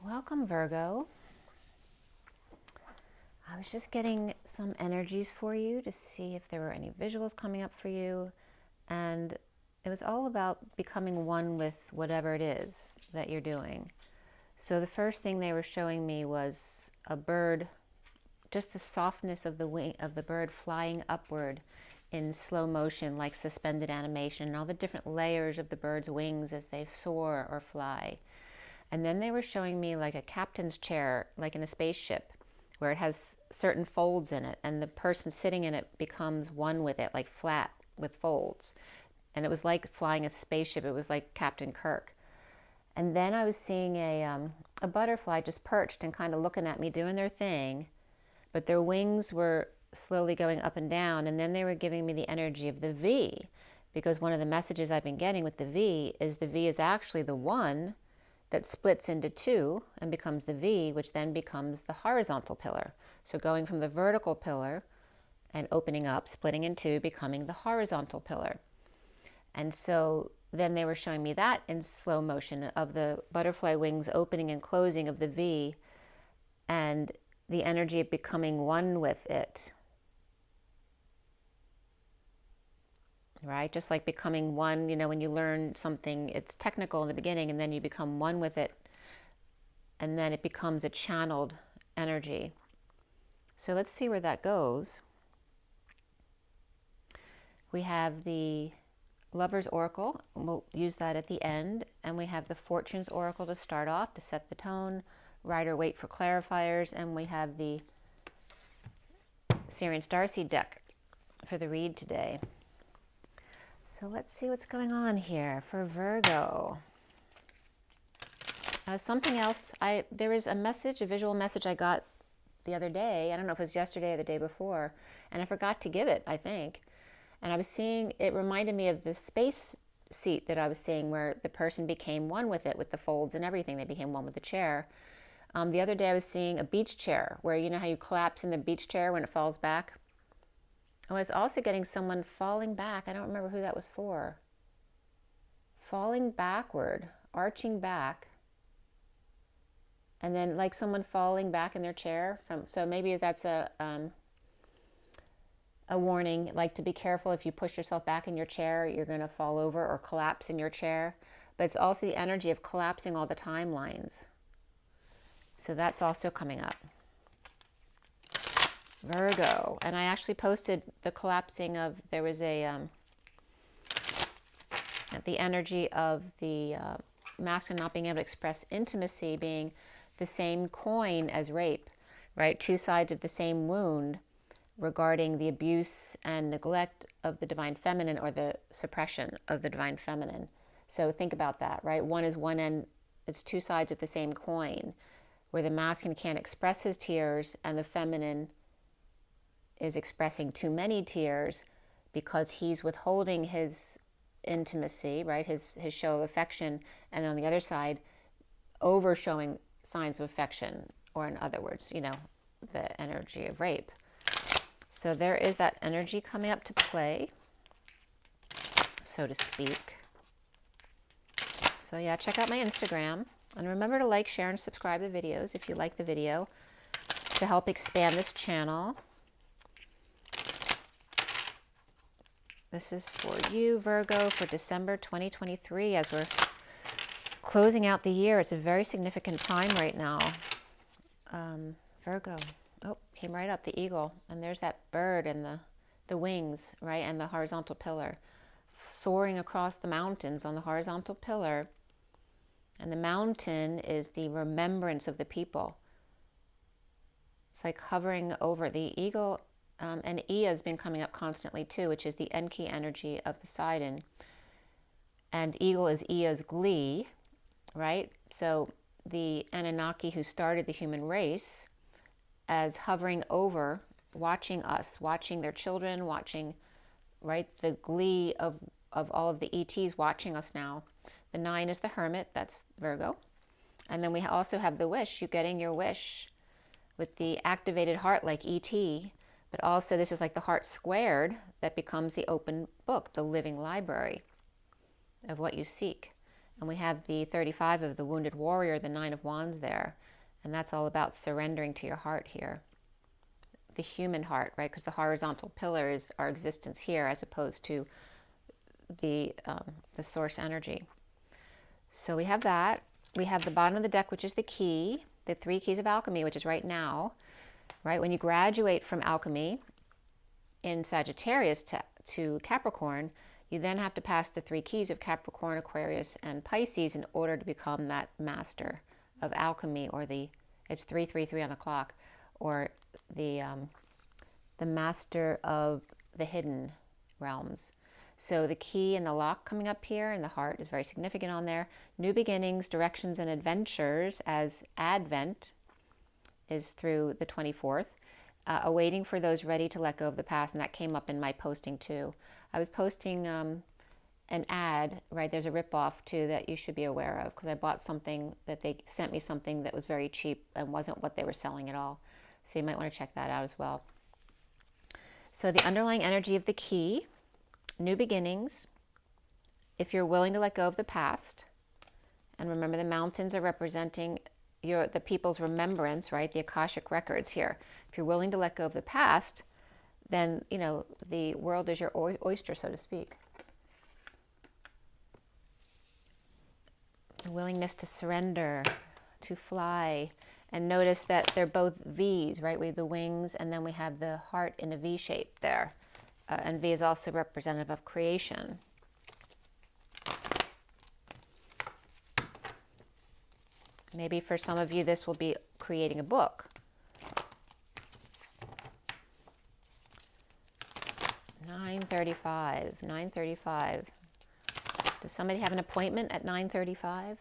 Welcome, Virgo. I was just getting some energies for you to see if there were any visuals coming up for you. And it was all about becoming one with whatever it is that you're doing. So the first thing they were showing me was a bird, just the softness of the wing of the bird flying upward in slow motion, like suspended animation, and all the different layers of the bird's wings as they soar or fly. And then they were showing me like a captain's chair, like in a spaceship, where it has certain folds in it, and the person sitting in it becomes one with it, like flat with folds. And it was like flying a spaceship. It was like Captain Kirk. And then I was seeing a butterfly just perched and kind of looking at me doing their thing, but their wings were slowly going up and down. And then they were giving me the energy of the V, because one of the messages I've been getting with the V is actually the one that splits into two and becomes the V, which then becomes the horizontal pillar. So going from the vertical pillar and opening up, splitting in two, becoming the horizontal pillar. And so then they were showing me that in slow motion of the butterfly wings opening and closing of the V, and the energy of becoming one with it. Right? Just like becoming one, you know, when you learn something, it's technical in the beginning, and then you become one with it, and then it becomes a channeled energy. So let's see where that goes. We have the Lover's Oracle, and we'll use that at the end, and we have the Fortune's Oracle to start off, to set the tone, Rider Waite for clarifiers, and we have the SIRIAN Starseed deck for the read today. So let's see what's going on here for Virgo. Something else, there was a message, a visual message I got the other day. I don't know if it was yesterday or the day before, and I forgot to give it, I think. And I was seeing, it reminded me of the space seat that I was seeing, where the person became one with it, with the folds and everything. They became one with the chair. The other day I was seeing a beach chair, where you know how you collapse in the beach chair when it falls back? I was also getting someone falling back. I don't remember who that was for. Falling backward, arching back, and then like someone falling back in their chair. So maybe that's a warning, like to be careful if you push yourself back in your chair, you're going to fall over or collapse in your chair. But it's also the energy of collapsing all the timelines. So that's also coming up. Virgo, and I actually posted the collapsing of, there was a, the energy of the masculine not being able to express intimacy being the same coin as rape, right? Two sides of the same wound regarding the abuse and neglect of the divine feminine, or the suppression of the divine feminine. So think about that, right? One is one end, it's two sides of the same coin, where the masculine can't express his tears and the feminine is expressing too many tears because he's withholding his intimacy, right? His show of affection, and on the other side, over showing signs of affection, or in other words, you know, the energy of rape. So there is that energy coming up to play, so to speak. So yeah, check out my Instagram, and remember to like, share, and subscribe the videos if you like the video, to help expand this channel. This is for you, Virgo, for December 2023, as we're closing out the year. It's a very significant time right now. Virgo. Oh, came right up, the eagle. And there's that bird and the wings, right? And the horizontal pillar. Soaring across the mountains on the horizontal pillar. And the mountain is the remembrance of the people. It's like hovering over the eagle. And Ea has been coming up constantly too, which is the Enki energy of Poseidon. And eagle is Ea's glee, right? So the Anunnaki who started the human race, as hovering over, watching us, watching their children, watching, right, the glee of all of the ETs watching us now. The 9 is the hermit, that's Virgo. And then we also have the wish, you getting your wish with the activated heart like ET. But also this is like the heart squared that becomes the open book, the living library of what you seek. And we have the 35 of the Wounded Warrior, the 9 of Wands there. And that's all about surrendering to your heart here. The human heart, right? Because the horizontal pillar is our existence here as opposed to the source energy. So we have that. We have the bottom of the deck, which is the key, the 3 keys of alchemy, which is right now, right? When you graduate from alchemy in Sagittarius to Capricorn, you then have to pass the 3 keys of Capricorn, Aquarius, and Pisces in order to become that master of alchemy, or it's 333 on the clock, or the master of the hidden realms. So the key and the lock coming up here, and the heart is very significant on there. New beginnings, directions, and adventures, as Advent is through the 24th. Awaiting for those ready to let go of the past, and that came up in my posting too. I was posting an ad, right? There's a ripoff too that you should be aware of, because I bought something that they sent me, something that was very cheap and wasn't what they were selling at all. So you might want to check that out as well. So the underlying energy of the key, new beginnings, if you're willing to let go of the past, and remember the mountains are representing the people's remembrance, right? The Akashic records here. If you're willing to let go of the past, then, you know, the world is your oyster, so to speak. The willingness to surrender, to fly. And notice that they're both V's, right? We have the wings, and then we have the heart in a V shape there. And V is also representative of creation. Maybe for some of you, this will be creating a book. 9:35, 9:35. Does somebody have an appointment at 9:35?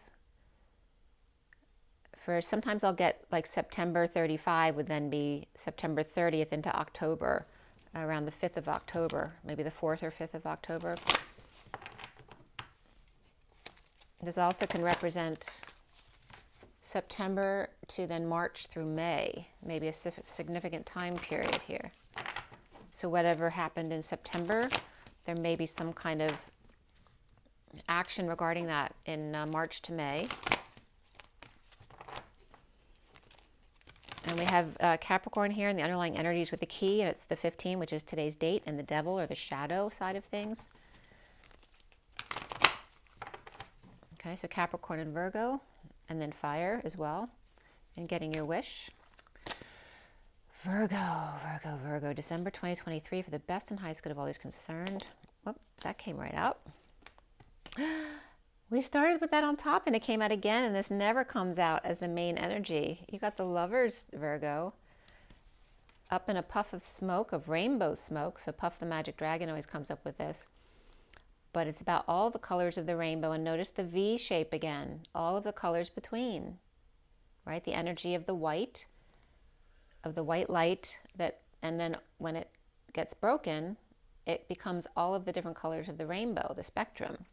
Sometimes I'll get like September 35 would then be September 30th into October, around the 5th of October, maybe the 4th or 5th of October. This also can represent September to then March through May, maybe a significant time period here. So whatever happened in September, there may be some kind of action regarding that in March to May. And we have Capricorn here, and the underlying energies with the key, and it's the 15, which is today's date, and the devil, or the shadow side of things. Okay, so Capricorn and Virgo, and then fire as well, and getting your wish. Virgo, Virgo, Virgo, December 2023, for the best and highest good of all those concerned. Whoop, that came right out. We started with that on top, and it came out again, and this never comes out as the main energy. You got the Lovers, Virgo, up in a puff of smoke, of rainbow smoke. So Puff the Magic Dragon always comes up with this. But it's about all the colors of the rainbow, and notice the V shape again, all of the colors between, right? The energy of the white light, and then when it gets broken, it becomes all of the different colors of the rainbow, the spectrum.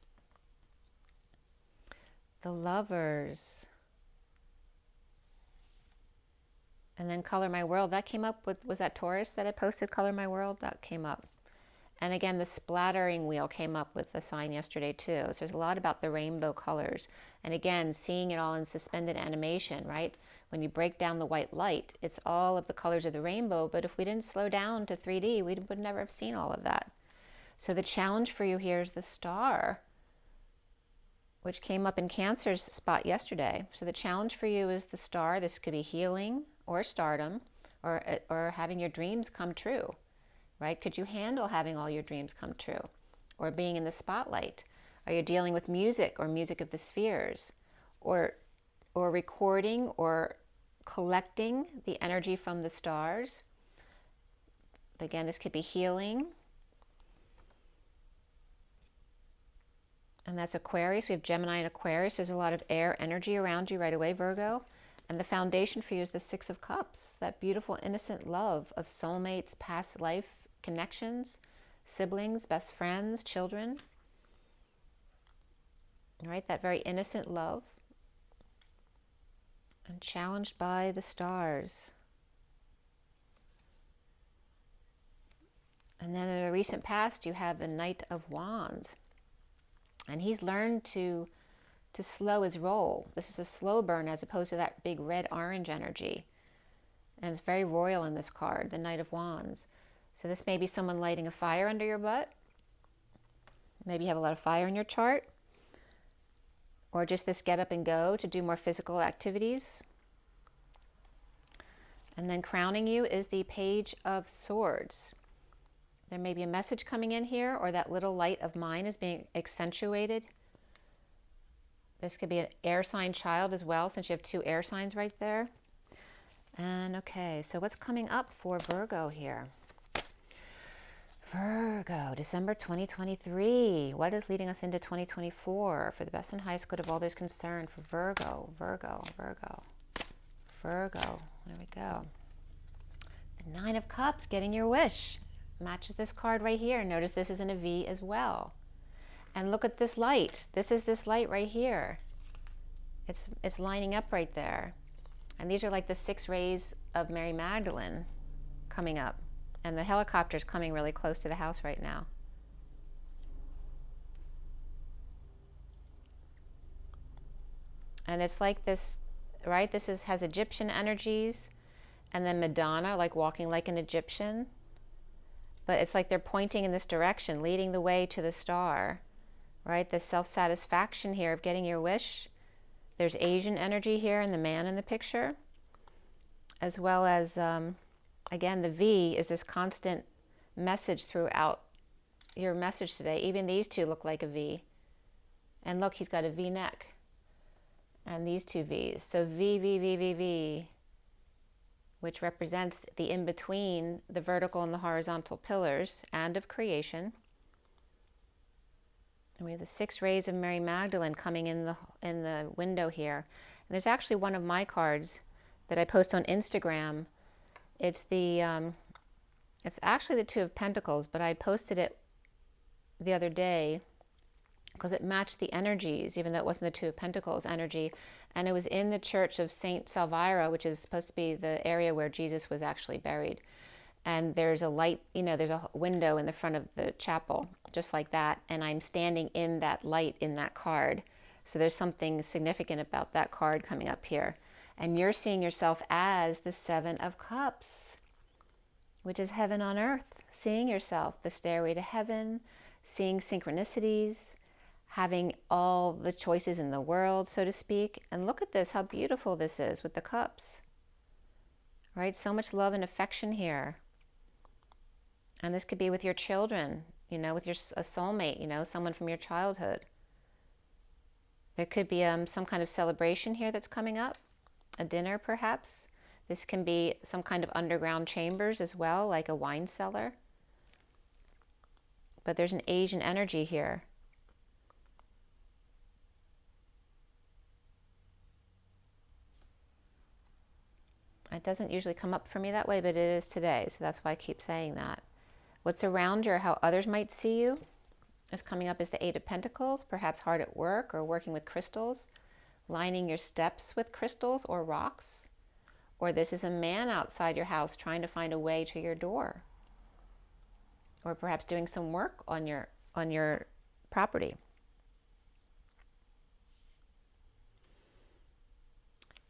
The Lovers. And then Color My World, that came up with, was that Taurus that I posted, Color My World? That came up. And again, the splattering wheel came up with the sign yesterday too. So there's a lot about the rainbow colors. And again, seeing it all in suspended animation, right? When you break down the white light, it's all of the colors of the rainbow. But if we didn't slow down to 3D, we would never have seen all of that. So the challenge for you here is the star, which came up in Cancer's spot yesterday. So the challenge for you is the star. This could be healing or stardom, or having your dreams come true, right? Could you handle having all your dreams come true, or being in the spotlight? Are you dealing with music, or music of the spheres, or recording or collecting the energy from the stars? Again, this could be healing. And that's Aquarius. We have Gemini and Aquarius. There's a lot of air energy around you right away, Virgo. And the foundation for you is the Six of Cups, that beautiful, innocent love of soulmates, past life connections, siblings, best friends, children. Right? That very innocent love. And challenged by the stars. And then in the recent past, you have the Knight of Wands. And he's learned to to slow his roll. This is a slow burn as opposed to that big red-orange energy. And it's very royal in this card, the Knight of Wands. So this may be someone lighting a fire under your butt. Maybe you have a lot of fire in your chart. Or just this get up and go to do more physical activities. And then crowning you is the Page of Swords. There may be a message coming in here, or that little light of mine is being accentuated. This could be an air sign child as well, since you have 2 air signs right there. And okay, so what's coming up for Virgo here? Virgo, December 2023. What is leading us into 2024 for the best and highest good of all those concerned for Virgo, Virgo, Virgo, Virgo. There we go. The 9 of Cups, getting your wish. Matches this card right here. Notice this is in a V as well. And look at this light. This is this light right here. It's lining up right there. And these are like the 6 rays of Mary Magdalene coming up. And the helicopter's coming really close to the house right now. And it's like this, right? This has Egyptian energies. And then Madonna, like walking like an Egyptian. But it's like they're pointing in this direction, leading the way to the star. Right? The self-satisfaction here of getting your wish. There's Asian energy here and the man in the picture. As well as, again, the V is this constant message throughout your message today. Even these 2 look like a V. And look, he's got a V neck. And these 2 V's. So V, V, V, V, V, which represents the in-between the vertical and the horizontal pillars and of creation. And we have the 6 rays of Mary Magdalene coming in the window here. And there's actually one of my cards that I post on Instagram. It's it's actually the 2 of Pentacles, but I posted it the other day because it matched the energies, even though it wasn't the 2 of Pentacles energy. And it was in the church of Saint Salvira, which is supposed to be the area where Jesus was actually buried. And there's a light, you know, there's a window in the front of the chapel, just like that. And I'm standing in that light in that card. So there's something significant about that card coming up here. And you're seeing yourself as the 7 of Cups, which is heaven on earth. Seeing yourself, the stairway to heaven, seeing synchronicities, having all the choices in the world, so to speak. And look at this, how beautiful this is with the cups. Right? So much love and affection here. And this could be with your children, you know, with a soulmate, you know, someone from your childhood. There could be some kind of celebration here that's coming up, a dinner perhaps. This can be some kind of underground chambers as well, like a wine cellar. But there's an Asian energy here. It doesn't usually come up for me that way, but it is today, so that's why I keep saying that. What's around you or how others might see you is coming up as the 8 of Pentacles, perhaps hard at work or working with crystals, lining your steps with crystals or rocks. Or this is a man outside your house trying to find a way to your door. Or perhaps doing some work on your property.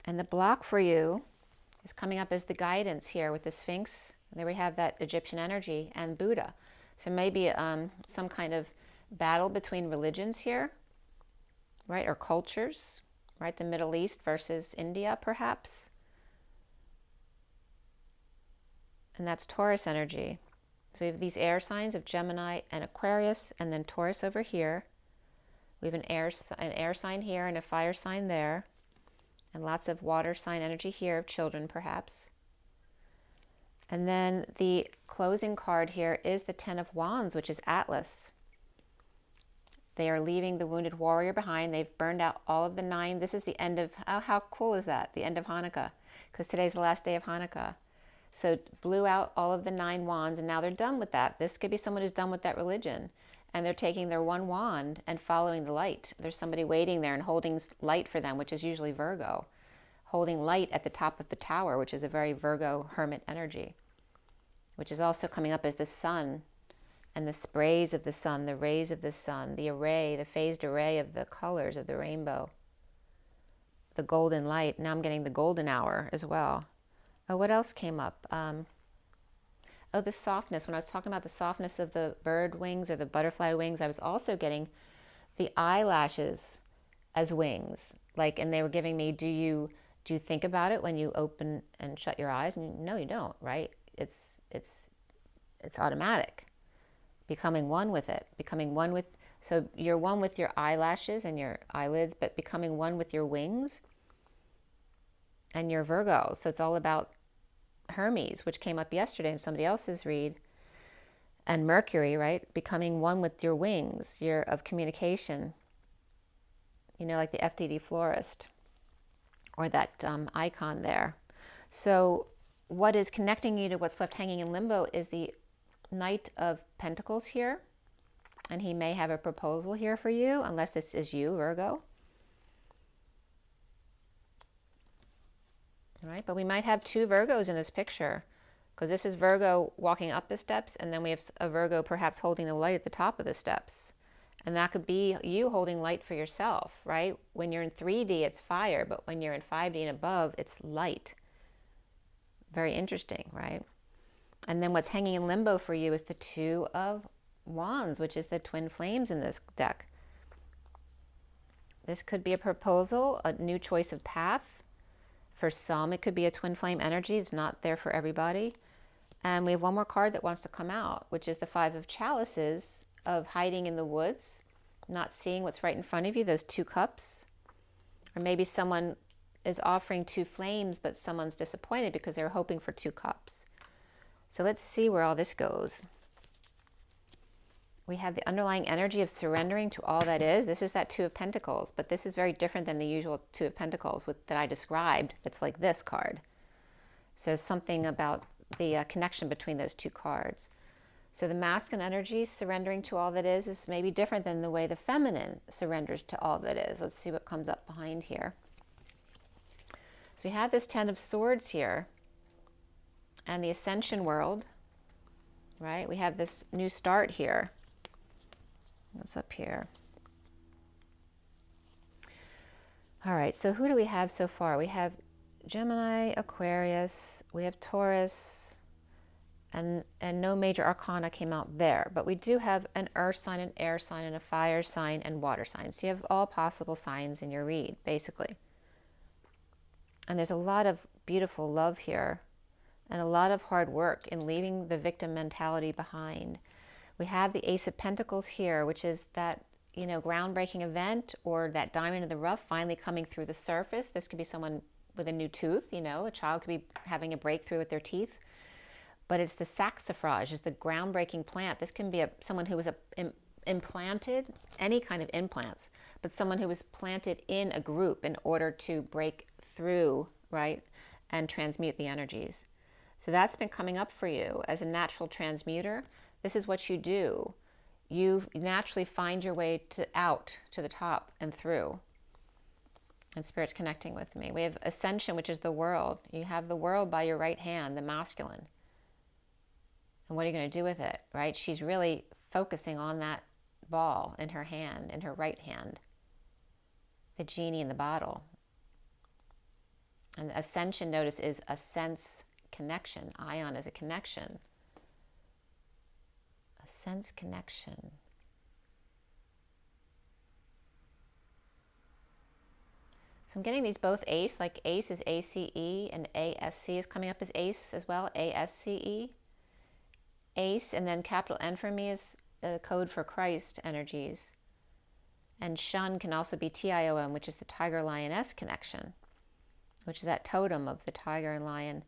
And the block for you is coming up as the guidance here with the Sphinx. And there we have that Egyptian energy and Buddha. So maybe some kind of battle between religions here, right? Or cultures, right? The Middle East versus India, perhaps. And that's Taurus energy. So we have these air signs of Gemini and Aquarius, and then Taurus over here. We have an air sign here and a fire sign there. And lots of water sign energy here of children, perhaps. And then the closing card here is the 10 of Wands, which is Atlas. They are leaving the wounded warrior behind. They've burned out all of the 9. This is the end of, oh, how cool is that? The end of Hanukkah, because today's the last day of Hanukkah. So blew out all of the 9 wands, and now they're done with that. This could be someone who's done with that religion, and they're taking their one wand and following the light. There's somebody waiting there and holding light for them, which is usually Virgo, holding light at the top of the tower, which is a very Virgo hermit energy, which is also coming up as the sun and the sprays of the sun, the rays of the sun, the array, the phased array of the colors of the rainbow. the golden light. Now I'm getting the golden hour as well. Oh, what else came up? Oh, the softness. When I was talking about the softness of the bird wings or the butterfly wings, I was also getting the eyelashes as wings. Like, and they were giving me, do you think about it when you open and shut your eyes? And no, you don't, right? It's automatic. Becoming one with it, becoming one with, so you're one with your eyelashes and your eyelids, but becoming one with your wings and your Virgo. So it's all about Hermes, which came up yesterday in somebody else's read, and Mercury, right? Becoming one with your wings, your of communication, you know, like the FDD florist or that icon there. So what is connecting you to what's left hanging in limbo is the Knight of Pentacles here, and he may have a proposal here for you, unless this is you, Virgo. All right, but we might have two Virgos in this picture, because this is Virgo walking up the steps, and then we have a Virgo perhaps holding the light at the top of the steps. And that could be you holding light for yourself, right? When you're in 3D, it's fire, but when you're in 5D and above, it's light. Very interesting, right? And then what's hanging in limbo for you is the Two of Wands, which is the twin flames in this deck. This could be a proposal, a new choice of path. For some, it could be a twin flame energy. It's not there for everybody. And we have one more card that wants to come out, which is the Five of Chalices, of hiding in the woods, not seeing what's right in front of you, those two cups. Or maybe someone is offering two flames, but someone's disappointed because they're hoping for two cups. So let's see where all this goes. We have the underlying energy of surrendering to all that is. This is that Two of Pentacles, but this is very different than the usual Two of Pentacles that I described. It's like this card. So something about the connection between those two cards. So the masculine energy, surrendering to all that is maybe different than the way the feminine surrenders to all that is. Let's see what comes up behind here. So we have this Ten of Swords here, and the Ascension world, right? We have this new start here. What's up here? All right, so who do we have so far? We have Gemini, Aquarius, we have Taurus, and no major arcana came out there. But we do have an earth sign, an air sign, and a fire sign, and water sign. So you have all possible signs in your read, basically. And there's a lot of beautiful love here, and a lot of hard work in leaving the victim mentality behind. We have the Ace of Pentacles here, which is that, you know, groundbreaking event, or that diamond in the rough finally coming through the surface. This could be someone with a new tooth, you know, a child could be having a breakthrough with their teeth. But it's the saxifrage, is the groundbreaking plant. This can be someone who was implanted, any kind of implants, but someone who was planted in a group in order to break through, right, and transmute the energies. So that's been coming up for you as a natural transmuter. This is what you do. You naturally find your way out to the top and through. And Spirit's connecting with me. We have Ascension, which is the world. You have the world by your right hand, the masculine. And what are you going to do with it, right? She's really focusing on that ball in her hand, in her right hand. The genie in the bottle. And Ascension, notice, is a sense connection. Ion is a connection. A sense connection. So I'm getting these both ace, like ace is ACE, and ASC is coming up as ace as well, ASCE. Ace, and then capital N for me is the code for Christ energies. And Shun can also be TIOM, which is the Tiger Lioness connection, which is that totem of the tiger and lion.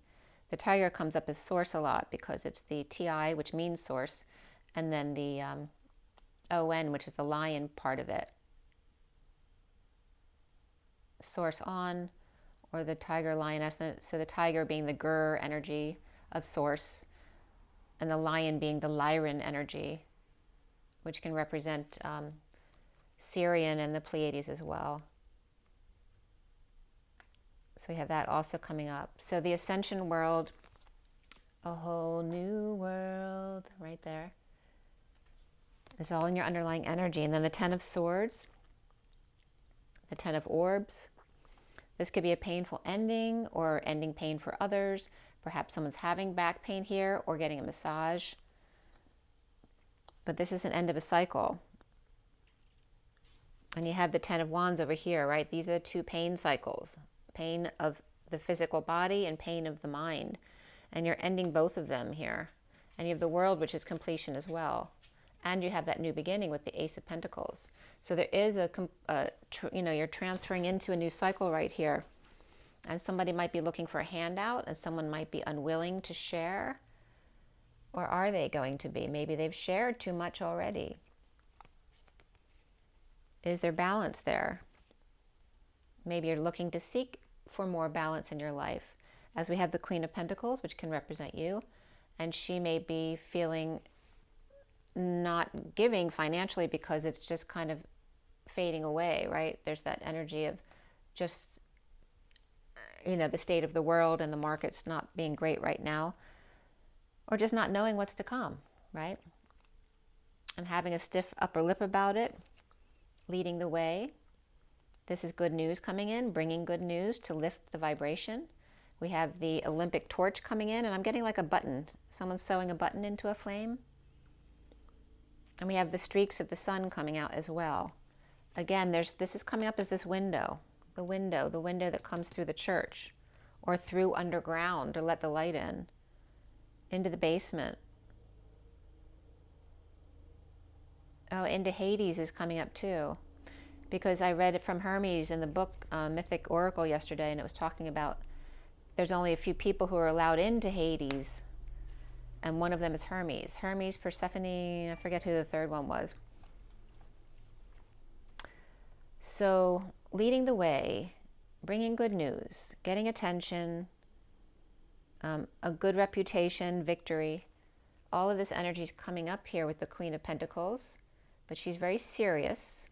The tiger comes up as source a lot because it's the TI, which means source, and then the ON, which is the lion part of it. Source on, or the tiger lioness. So the tiger being the Gur energy of source, and the lion being the Lyran energy, which can represent SIRIAN and the Pleiades as well. So we have that also coming up. So the Ascension world, a whole new world right there. It's all in your underlying energy. And then the Ten of Swords, the Ten of Orbs, This could be a painful ending or ending pain for others. Perhaps someone's having back pain here or getting a massage. But this is an end of a cycle. And you have the 10 of Wands over here, right? These are the two pain cycles. Pain of the physical body and pain of the mind. And you're ending both of them here. And you have the World, which is completion as well. And you have that new beginning with the Ace of Pentacles. So there is you're transferring into a new cycle right here. And somebody might be looking for a handout, and someone might be unwilling to share. Or are they going to be? Maybe they've shared too much already. Is there balance there? Maybe you're looking to seek for more balance in your life. As we have the Queen of Pentacles, which can represent you, and she may be feeling not giving financially because it's just kind of fading away, right? There's that energy of just, the state of the world and the markets not being great right now, or just not knowing what's to come, right? And having a stiff upper lip about it, leading the way. This is good news coming in, bringing good news to lift the vibration. We have the Olympic torch coming in, and I'm getting like a button. Someone's sewing a button into a flame. And we have the streaks of the sun coming out as well. Again, this is coming up as this window, the window that comes through the church or through underground to let the light in, into the basement. Oh, into Hades is coming up too, because I read it from Hermes in the book Mythic Oracle yesterday, and it was talking about there's only a few people who are allowed into Hades. And one of them is Hermes. Hermes, Persephone, I forget who the third one was. So leading the way, bringing good news, getting attention, a good reputation, victory. All of this energy is coming up here with the Queen of Pentacles, but she's very serious.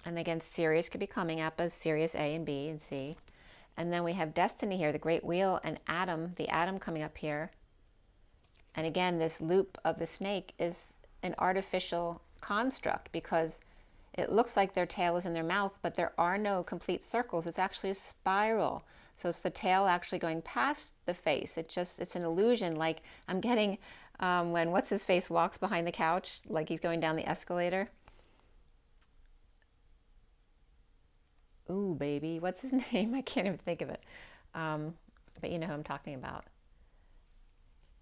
And again, Sirius could be coming up as Sirius A and B and C. And then we have Destiny here, the Great Wheel, and Adam, the Atom coming up here. And again, this loop of the snake is an artificial construct because it looks like their tail is in their mouth, but there are no complete circles. It's actually a spiral. So it's the tail actually going past the face. It's an illusion. Like I'm getting when what's-his-face walks behind the couch, like he's going down the escalator. Ooh, baby, what's his name? I can't even think of it. But you know who I'm talking about.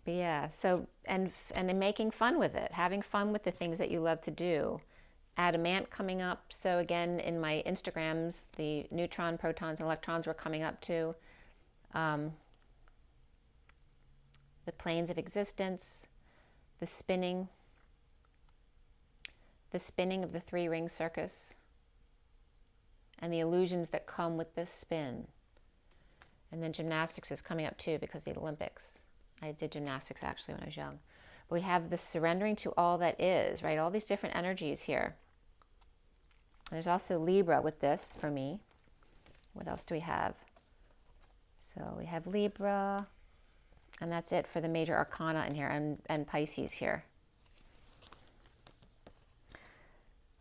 But yeah, so, and making fun with it, having fun with the things that you love to do. Adamant coming up. So again, in my Instagrams, the neutron, protons, and electrons were coming up too. The planes of existence, the spinning of the three-ring circus, and the illusions that come with this spin. And then gymnastics is coming up too because of the Olympics. I did gymnastics actually when I was young. But we have this surrendering to all that is, right? All these different energies here. There's also Libra with this for me. What else do we have? So we have Libra, and that's it for the major arcana in here, and Pisces here.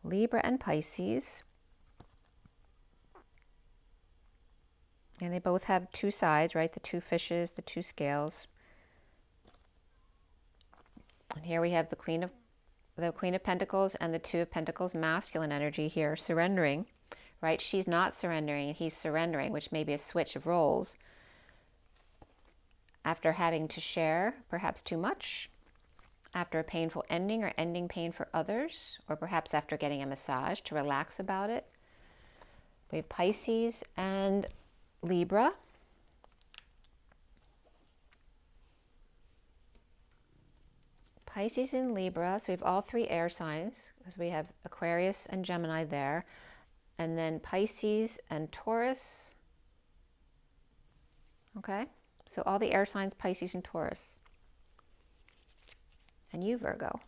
Libra and Pisces. And they both have two sides, right? The two fishes, the two scales. And here we have the Queen of Pentacles and the Two of Pentacles, masculine energy here, surrendering, right? She's not surrendering, and he's surrendering, which may be a switch of roles. After having to share, perhaps too much, after a painful ending or ending pain for others, or perhaps after getting a massage to relax about it. We have Pisces and Libra. Pisces and Libra, so we have all three air signs, because we have Aquarius and Gemini there, and then Pisces and Taurus. Okay, so all the air signs, Pisces and Taurus. And you, Virgo.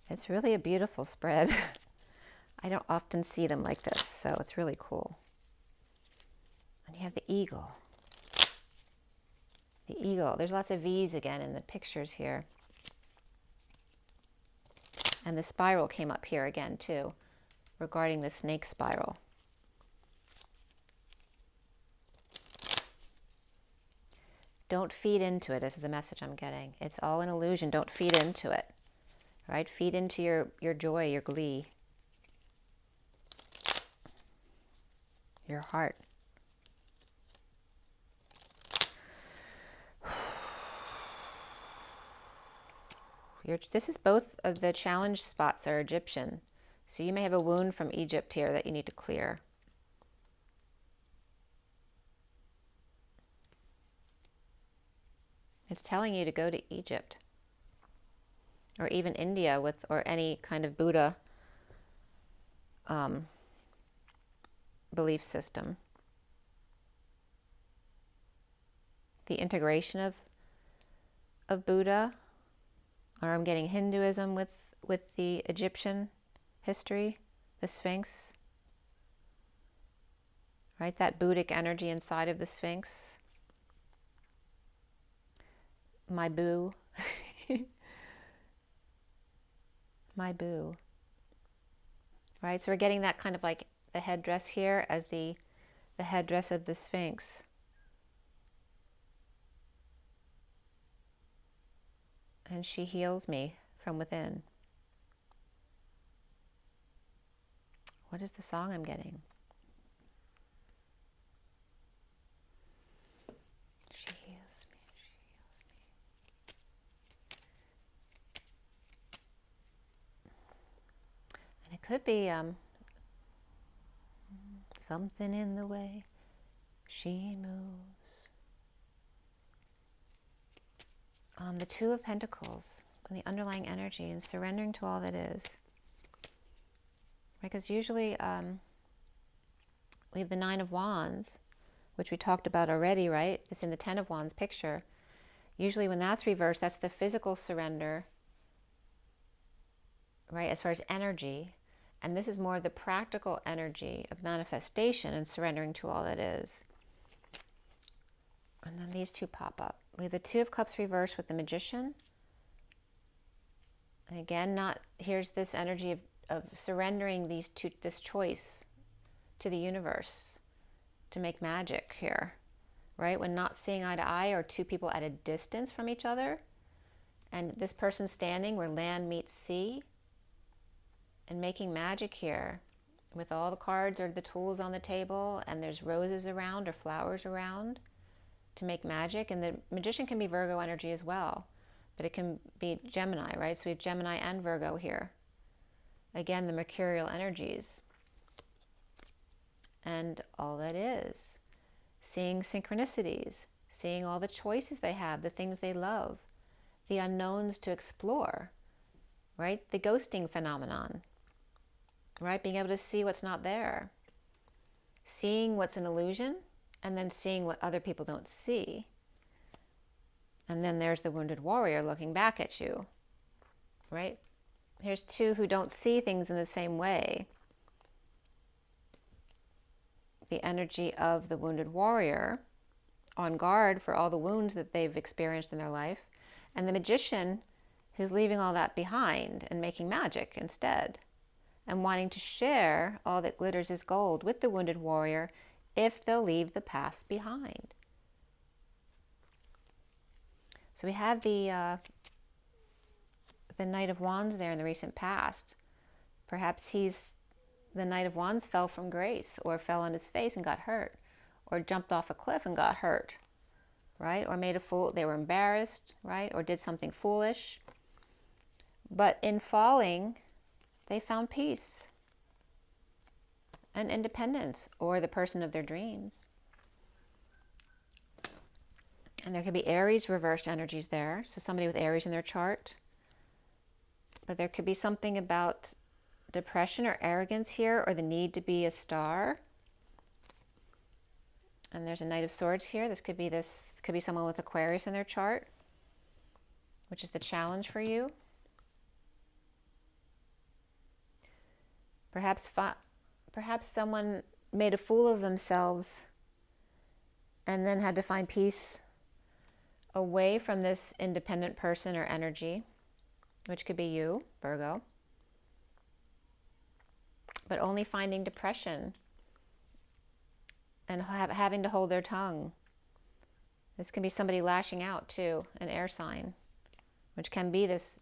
It's really a beautiful spread. I don't often see them like this, so it's really cool. And you have the eagle. The eagle. There's lots of V's again in the pictures here. And the spiral came up here again too, regarding the snake spiral. Don't feed into it is the message I'm getting. It's all an illusion. Don't feed into it, right? Feed into your joy, your glee, your heart. This is both of the challenge spots are Egyptian. So you may have a wound from Egypt here that you need to clear. It's telling you to go to Egypt or even India with, or any kind of Buddha belief system. The integration of Buddha, or I'm getting Hinduism with the Egyptian history, the Sphinx, right? That Buddhic energy inside of the Sphinx. My boo. My boo. Right? So we're getting that kind of like the headdress here as the headdress of the Sphinx. And she heals me from within. What is the song I'm getting? She heals me, she heals me. And it could be something in the way she moves. The Two of Pentacles and the underlying energy and surrendering to all that is. Because usually we have the Nine of Wands, which we talked about already, right? It's in the Ten of Wands picture. Usually when that's reversed, that's the physical surrender, right, as far as energy. And this is more the practical energy of manifestation and surrendering to all that is. And then these two pop up. We have the Two of Cups reversed with the Magician. And again, here's this energy of surrendering this choice to the universe to make magic here, right? When not seeing eye to eye, or two people at a distance from each other, and this person standing where land meets sea, and making magic here with all the cards or the tools on the table, and there's roses around or flowers around to make magic. And the Magician can be Virgo energy as well, but it can be Gemini, right? So we have Gemini and Virgo here. Again, the mercurial energies. And all that is. Seeing synchronicities, seeing all the choices they have, the things they love, the unknowns to explore, right? The ghosting phenomenon, right? Being able to see what's not there. Seeing what's an illusion, and then seeing what other people don't see. And then there's the wounded warrior looking back at you, right? Here's two who don't see things in the same way. The energy of the wounded warrior, on guard for all the wounds that they've experienced in their life, and the Magician who's leaving all that behind and making magic instead, and wanting to share all that glitters is gold with the wounded warrior if they'll leave the past behind. So we have the Knight of Wands there in the recent past. Perhaps the Knight of Wands fell from grace, or fell on his face and got hurt, or jumped off a cliff and got hurt, right? Or made a fool, they were embarrassed, right? Or did something foolish. But in falling, they found peace and independence, or the person of their dreams. And there could be Aries reversed energies there. So somebody with Aries in their chart. But there could be something about depression or arrogance here, or the need to be a star. And there's a Knight of Swords here. This could be someone with Aquarius in their chart, which is the challenge for you. Perhaps someone made a fool of themselves and then had to find peace away from this independent person or energy, which could be you, Virgo. but only finding depression and having to hold their tongue. This can be somebody lashing out too, an air sign, which can be this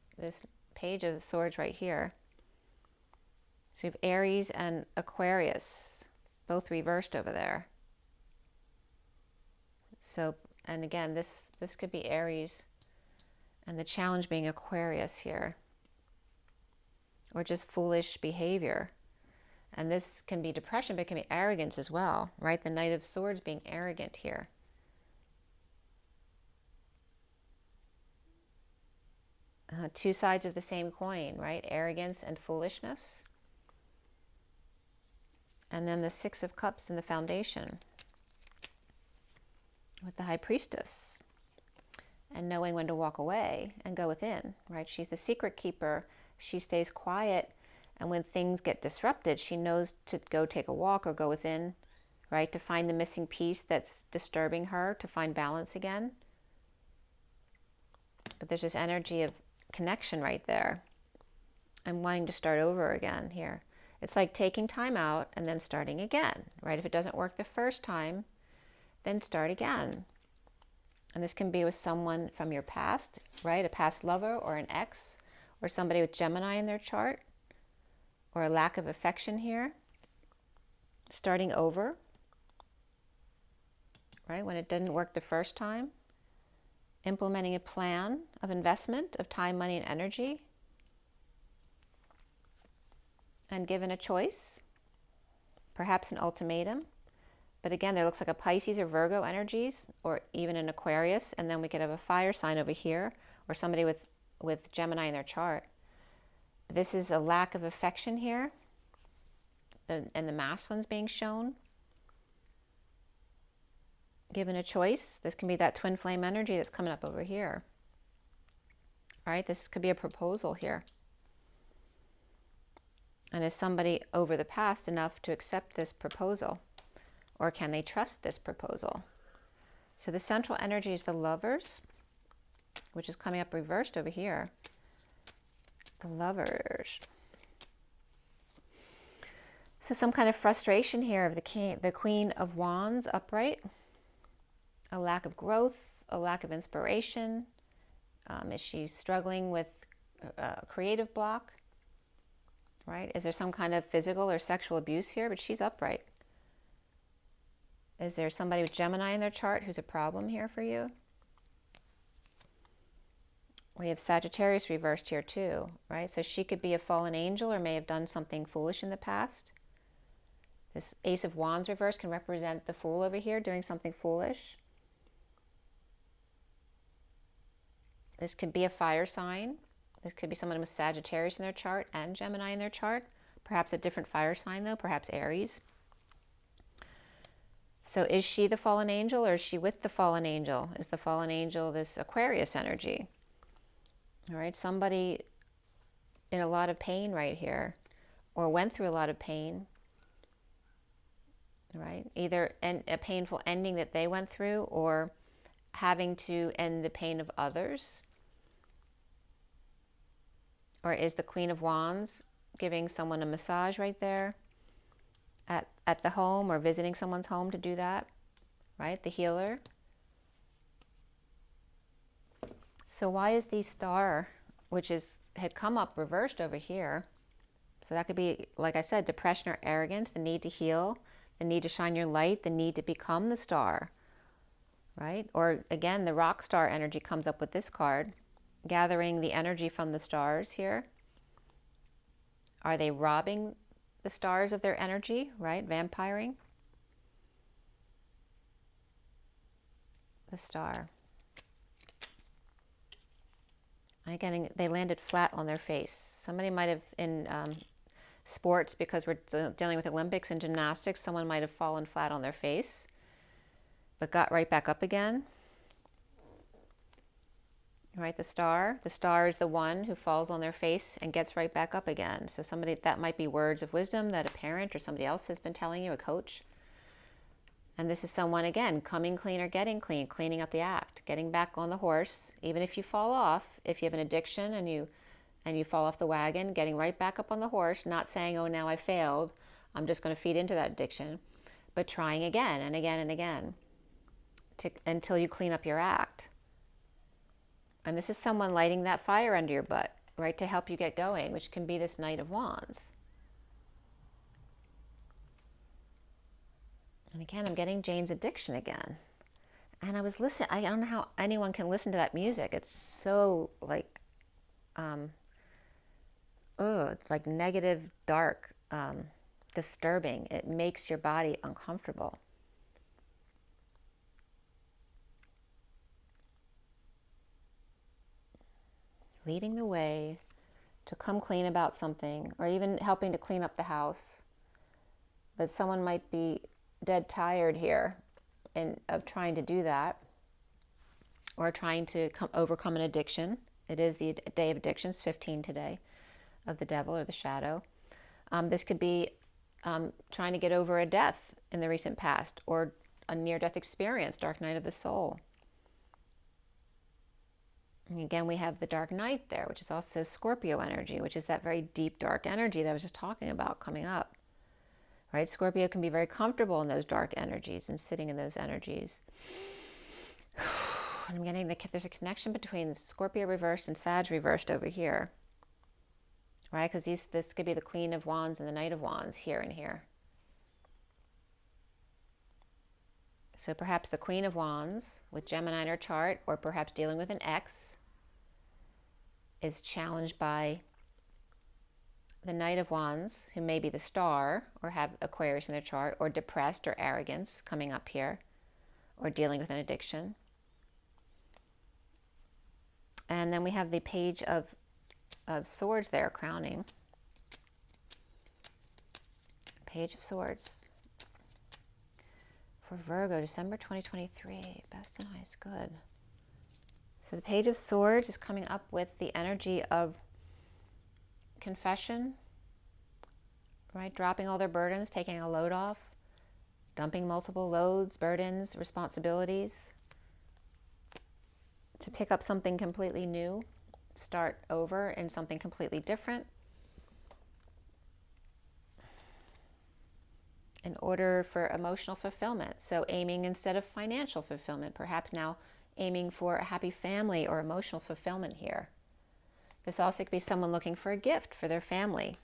Page of Swords right here. So we have Aries and Aquarius, both reversed over there. So, and again, this could be Aries, and the challenge being Aquarius here, or just foolish behavior. And this can be depression, but it can be arrogance as well, right? The Knight of Swords being arrogant here. Two sides of the same coin, right? Arrogance and foolishness. And then the Six of Cups in the foundation with the High Priestess. And knowing when to walk away and go within, right? She's the secret keeper. She stays quiet. And when things get disrupted, she knows to go take a walk or go within, right? To find the missing piece that's disturbing her, to find balance again. But there's this energy of connection right there. I'm wanting to start over again here. It's like taking time out and then starting again, right? If it doesn't work the first time, then start again. And this can be with someone from your past, right? A past lover or an ex, or somebody with Gemini in their chart, or a lack of affection here. Starting over, right? When it didn't work the first time. Implementing a plan of investment of time, money, and energy. And given a choice, perhaps an ultimatum. But again, there looks like a Pisces or Virgo energies, or even an Aquarius, and then we could have a fire sign over here, or somebody with Gemini in their chart. This is a lack of affection here, and the masculine's being shown. Given a choice, this can be that twin flame energy that's coming up over here. All right, this could be a proposal here. And is somebody over the past enough to accept this proposal? Or can they trust this proposal? So the central energy is the Lovers, which is coming up reversed over here. The Lovers. So some kind of frustration here of the Queen of Wands upright. A lack of growth, a lack of inspiration. Is she struggling with a creative block? Right? Is there some kind of physical or sexual abuse here? But she's upright. Is there somebody with Gemini in their chart who's a problem here for you? We have Sagittarius reversed here too, right? So she could be a fallen angel or may have done something foolish in the past. This Ace of Wands reversed can represent the Fool over here doing something foolish. This could be a fire sign. This could be someone with Sagittarius in their chart and Gemini in their chart. Perhaps a different fire sign though, perhaps Aries. So is she the fallen angel or is she with the fallen angel? Is the fallen angel this Aquarius energy? All right, somebody in a lot of pain right here, or went through a lot of pain, right? Either a painful ending that they went through, or having to end the pain of others. Or is the Queen of Wands giving someone a massage right there at the home, or visiting someone's home to do that, right? The healer. So why is the Star, which had come up reversed over here? So that could be, like I said, depression or arrogance, the need to heal, the need to shine your light, the need to become the star, right? Or again, the rock star energy comes up with this card, gathering the energy from the stars here. Are they robbing the stars of their energy, right? Vampiring. The Star. Again, they landed flat on their face. Somebody might have, in sports, because we're dealing with Olympics and gymnastics, someone might have fallen flat on their face, but got right back up again. Right, the Star. The Star is the one who falls on their face and gets right back up again. So somebody, that might be words of wisdom that a parent or somebody else has been telling you, a coach. And this is someone, again, coming clean or getting clean, cleaning up the act, getting back on the horse. Even if you fall off, if you have an addiction and you and you fall off the wagon, getting right back up on the horse, not saying, oh, now I failed, I'm just going to feed into that addiction, but trying again and again and again until you clean up your act. And this is someone lighting that fire under your butt, right, to help you get going, which can be this Knight of Wands. And again, I'm getting Jane's addiction again. And I was listening, I don't know how anyone can listen to that music. It's so like, like negative, dark, disturbing. It makes your body uncomfortable. Leading the way to come clean about something, or even helping to clean up the house. But someone might be dead tired here of trying to do that, or trying to overcome an addiction. It is the day of addictions, 15 today, of the devil or the shadow. This could be trying to get over a death in the recent past, or a near-death experience, dark night of the soul. And again, we have the dark night there, which is also Scorpio energy, which is that very deep, dark energy that I was just talking about coming up. Right? Scorpio can be very comfortable in those dark energies and sitting in those energies. And I'm getting there's a connection between Scorpio reversed and Sag reversed over here. Right? Because this could be the Queen of Wands and the Knight of Wands here and here. So perhaps the Queen of Wands with Gemini in her chart, or perhaps dealing with an ex, is challenged by the Knight of Wands, who may be the star or have Aquarius in their chart, or depressed or arrogance coming up here, or dealing with an addiction. And then we have the Page of Swords there crowning. Page of Swords. For Virgo, December 2023, best and highest good. So the Page of Swords is coming up with the energy of confession, right? Dropping all their burdens, taking a load off, dumping multiple loads, burdens, responsibilities, to pick up something completely new, start over in something completely different, in order for emotional fulfillment. So aiming instead of financial fulfillment, perhaps now aiming for a happy family or emotional fulfillment here. This also could be someone looking for a gift for their family.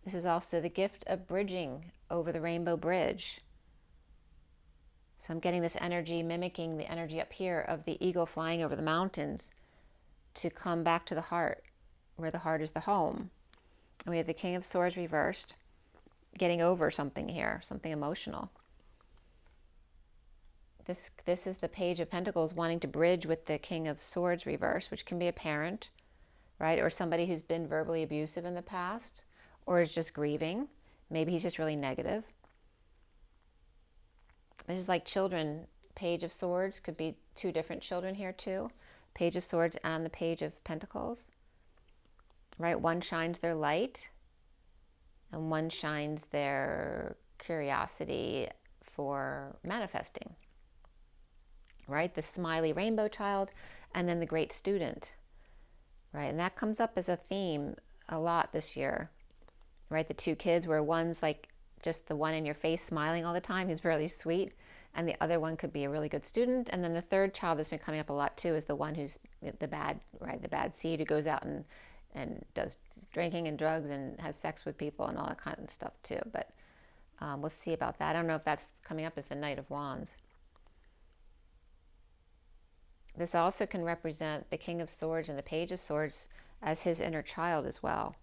This is also the gift of bridging over the rainbow bridge. So I'm getting this energy mimicking the energy up here of the eagle flying over the mountains to come back to the heart, where the heart is the home. And we have the King of Swords reversed, getting over something here, something emotional. This is the Page of Pentacles wanting to bridge with the King of Swords reversed, which can be a parent, right? Or somebody who's been verbally abusive in the past, or is just grieving. Maybe he's just really negative. This is like children. Page of Swords could be two different children here too. Page of Swords and the Page of Pentacles, right? One shines their light, and one shines their curiosity for manifesting, right? The smiley rainbow child, and then the great student, right? And that comes up as a theme a lot this year, right? The two kids, where one's like just the one in your face smiling all the time, who's really sweet, and the other one could be a really good student. And then the third child that's been coming up a lot too is the one who's the bad, right? The bad seed, who goes out and does drinking and drugs and has sex with people and all that kind of stuff too. But we'll see about that. I don't know if that's coming up as the Knight of Wands. This also can represent the King of Swords and the Page of Swords as his inner child as well.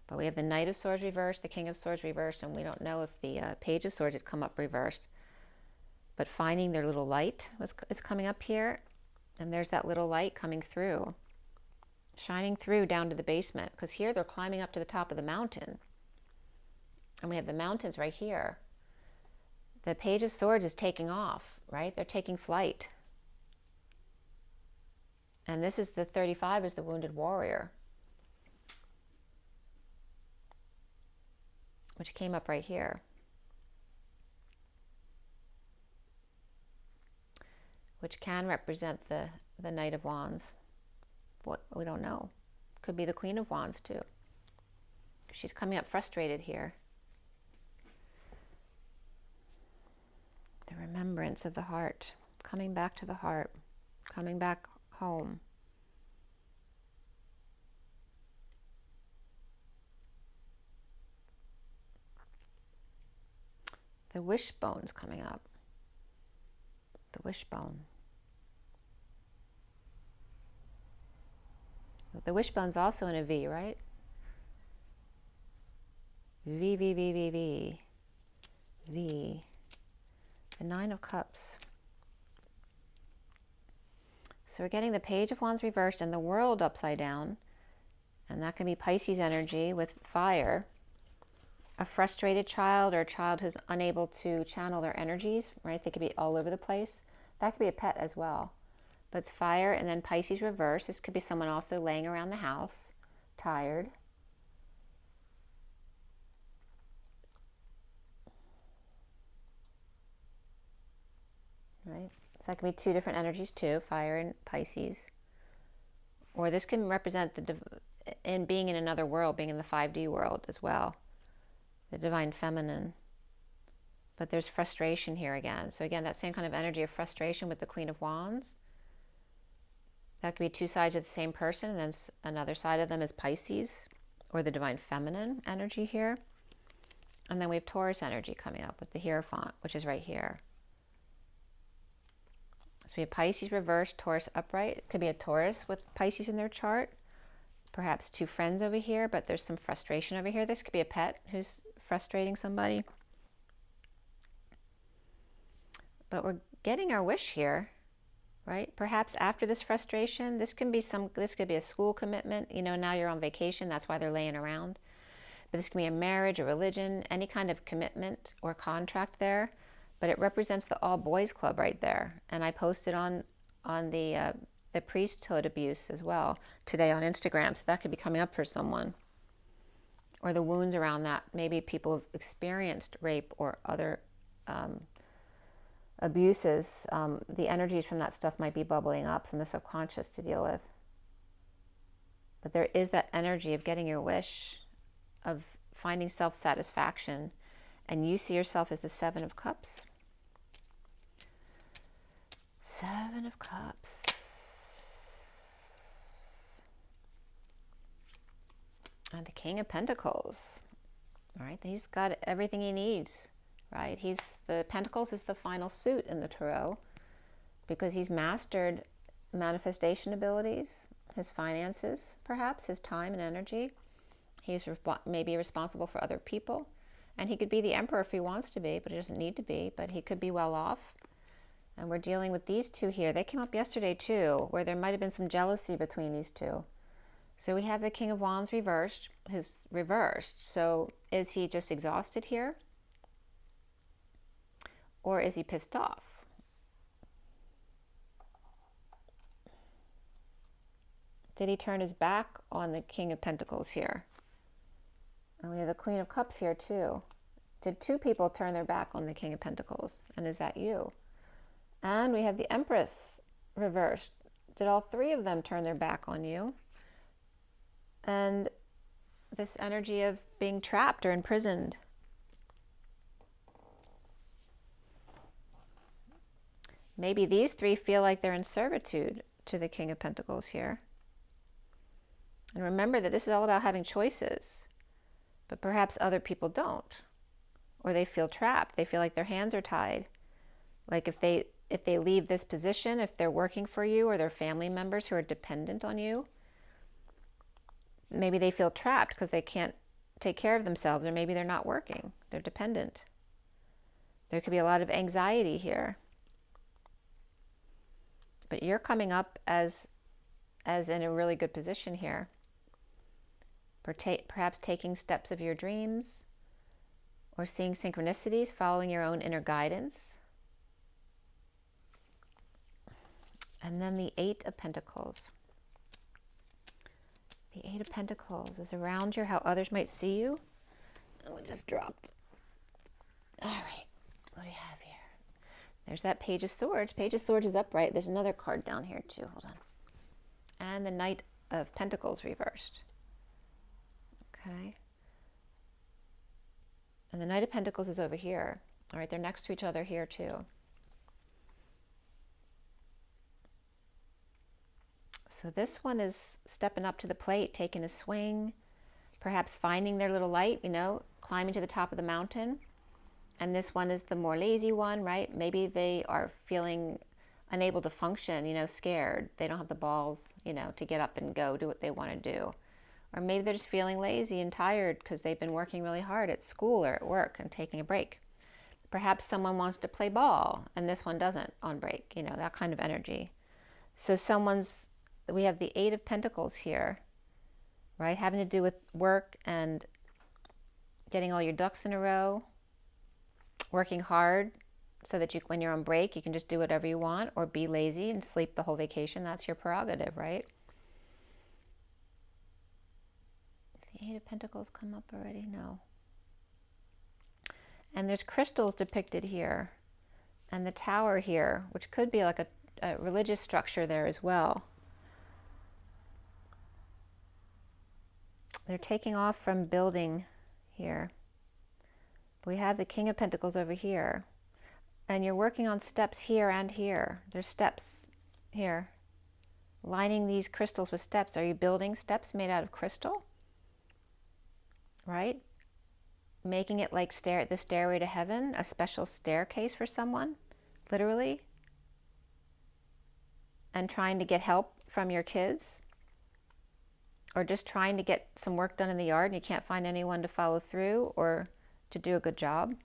But we have the Knight of Swords reversed, the King of Swords reversed, and we don't know if the Page of Swords had come up reversed. But finding their little light is coming up here, and there's that little light coming through, shining through down to the basement, because here they're climbing up to the top of the mountain. And we have the mountains right here. The Page of Swords is taking off, right? They're taking flight. And this is the 35 is the wounded warrior, which came up right here. Which can represent the Knight of Wands. What we don't know. Could be the Queen of Wands too. She's coming up frustrated here. The remembrance of the heart, coming back to the heart, coming back home. The wishbone's coming up. The wishbone. The wishbone's also in a V, right? V, V, V, V, V. V. The Nine of Cups. So we're getting the Page of Wands reversed and the World upside down. And that can be Pisces energy with fire. A frustrated child or a child who's unable to channel their energies, right? They could be all over the place. That could be a pet as well. But it's fire and then Pisces reverse. This could be someone also laying around the house, tired. Right? So that could be two different energies too, fire and Pisces. Or this can represent in being in another world, being in the 5D world as well. The divine feminine. But there's frustration here again. So again, that same kind of energy of frustration with the Queen of Wands. That could be two sides of the same person, and then another side of them is Pisces, or the divine feminine energy here. And then we have Taurus energy coming up with the Hierophant, which is right here. So we have Pisces reversed, Taurus upright. It could be a Taurus with Pisces in their chart. Perhaps two friends over here, but there's some frustration over here. This could be a pet who's frustrating somebody. But we're getting our wish here, right? Perhaps after this frustration, this could be a school commitment. You know, now you're on vacation, that's why they're laying around. But this can be a marriage, a religion, any kind of commitment or contract there. But it represents the all boys club right there. And I posted on the priesthood abuse as well today on Instagram. So that could be coming up for someone. Or the wounds around that. Maybe people have experienced rape or other abuses. The energies from that stuff might be bubbling up from the subconscious to deal with. But there is that energy of getting your wish, of finding self-satisfaction. And you see yourself as the Seven of Cups. Seven of Cups. And the King of Pentacles. All right, he's got everything he needs, right? The Pentacles is the final suit in the Tarot because he's mastered manifestation abilities, his finances, perhaps, his time and energy. He's maybe responsible for other people. And he could be the emperor if he wants to be, but he doesn't need to be. But he could be well off. And we're dealing with these two here. They came up yesterday too, where there might have been some jealousy between these two. So we have the King of Wands reversed, who's reversed. So is he just exhausted here? Or is he pissed off? Did he turn his back on the King of Pentacles here? And we have the Queen of Cups here too. Did two people turn their back on the King of Pentacles? And is that you? And we have the Empress reversed. Did all three of them turn their back on you? And this energy of being trapped or imprisoned. Maybe these three feel like they're in servitude to the King of Pentacles here. And remember that this is all about having choices. But perhaps other people don't. Or they feel trapped. They feel like their hands are tied. Like if they leave this position, if they're working for you or they're family members who are dependent on you, maybe they feel trapped because they can't take care of themselves, or maybe they're not working. They're dependent. There could be a lot of anxiety here. But you're coming up as in a really good position here. Perhaps taking steps of your dreams, or seeing synchronicities, following your own inner guidance. And then the Eight of Pentacles. The Eight of Pentacles is around you, how others might see you. Oh, it just dropped. All right, what do we have here? There's that Page of Swords. Page of Swords is upright. There's another card down here too. Hold on. And the Knight of Pentacles reversed. Okay. And the Knight of Pentacles is over here. All right, they're next to each other here too. So this one is stepping up to the plate, taking a swing, perhaps finding their little light, you know, climbing to the top of the mountain. And this one is the more lazy one, right? Maybe they are feeling unable to function, you know, scared. They don't have the balls, you know, to get up and go do what they want to do. Or maybe they're just feeling lazy and tired because they've been working really hard at school or at work and taking a break. Perhaps someone wants to play ball and this one doesn't on break, you know, that kind of energy. So we have the Eight of Pentacles here, right? Having to do with work and getting all your ducks in a row, working hard so that when you're on break, you can just do whatever you want or be lazy and sleep the whole vacation. That's your prerogative, right? The Eight of Pentacles come up already? No. And there's crystals depicted here and the Tower here, which could be like a religious structure there as well. They're taking off from building here. We have the King of Pentacles over here. And you're working on steps here and here. There's steps here. Lining these crystals with steps. Are you building steps made out of crystal? Right? Making it like the stairway to heaven, a special staircase for someone, literally. And trying to get help from your kids. Or just trying to get some work done in the yard and you can't find anyone to follow through or to do a good job.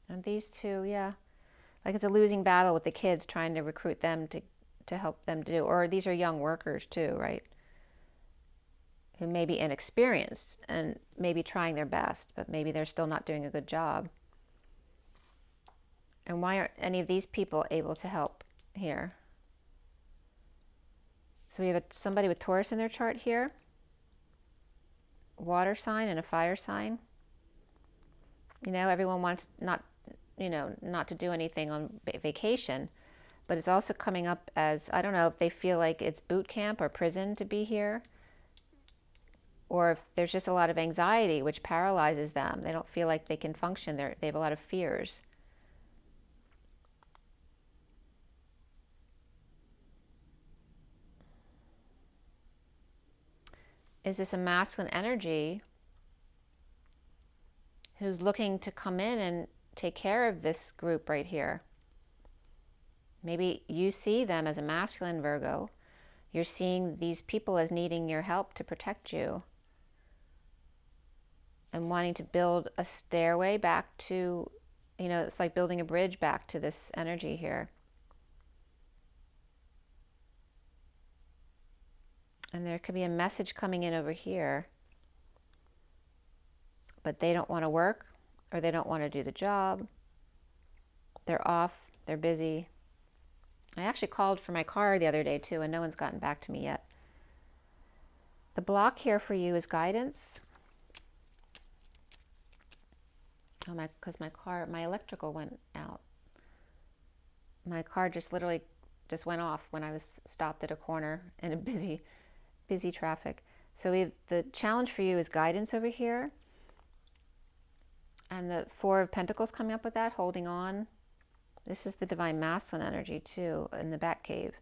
And these two, yeah, like it's a losing battle with the kids trying to recruit them to help them do, or these are young workers too, right? Who may be inexperienced and maybe trying their best, but maybe they're still not doing a good job. And why aren't any of these people able to help here? So we have somebody with Taurus in their chart here. Water sign and a fire sign. You know, everyone wants not to do anything on vacation, but it's also coming up as, I don't know if they feel like it's boot camp or prison to be here, or if there's just a lot of anxiety which paralyzes them. They don't feel like they can function. They have a lot of fears. Is this a masculine energy who's looking to come in and take care of this group right here? Maybe you see them as a masculine Virgo. You're seeing these people as needing your help to protect you and wanting to build a stairway back to, you know, it's like building a bridge back to this energy here. And there could be a message coming in over here, but they don't want to work or they don't want to do the job. They're off, they're busy. I actually called for my car the other day too, and no one's gotten back to me yet. The block here for you is guidance. Oh, because my electrical went out. My car just literally went off when I was stopped at a corner in a busy traffic. So we have the challenge for you is guidance over here. And the Four of Pentacles coming up with that, holding on. This is the divine masculine energy too in the back cave.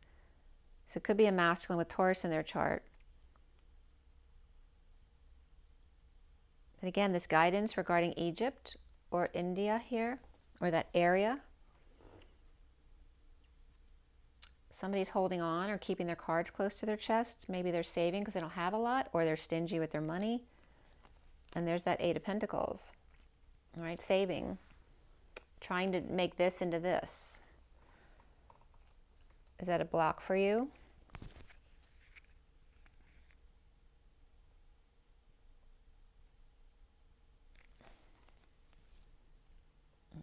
So it could be a masculine with Taurus in their chart. But again, this guidance regarding Egypt or India here, or that area. Somebody's holding on or keeping their cards close to their chest. Maybe they're saving because they don't have a lot, or they're stingy with their money. And there's that Eight of Pentacles. All right, saving. Trying to make this into this. Is that a block for you?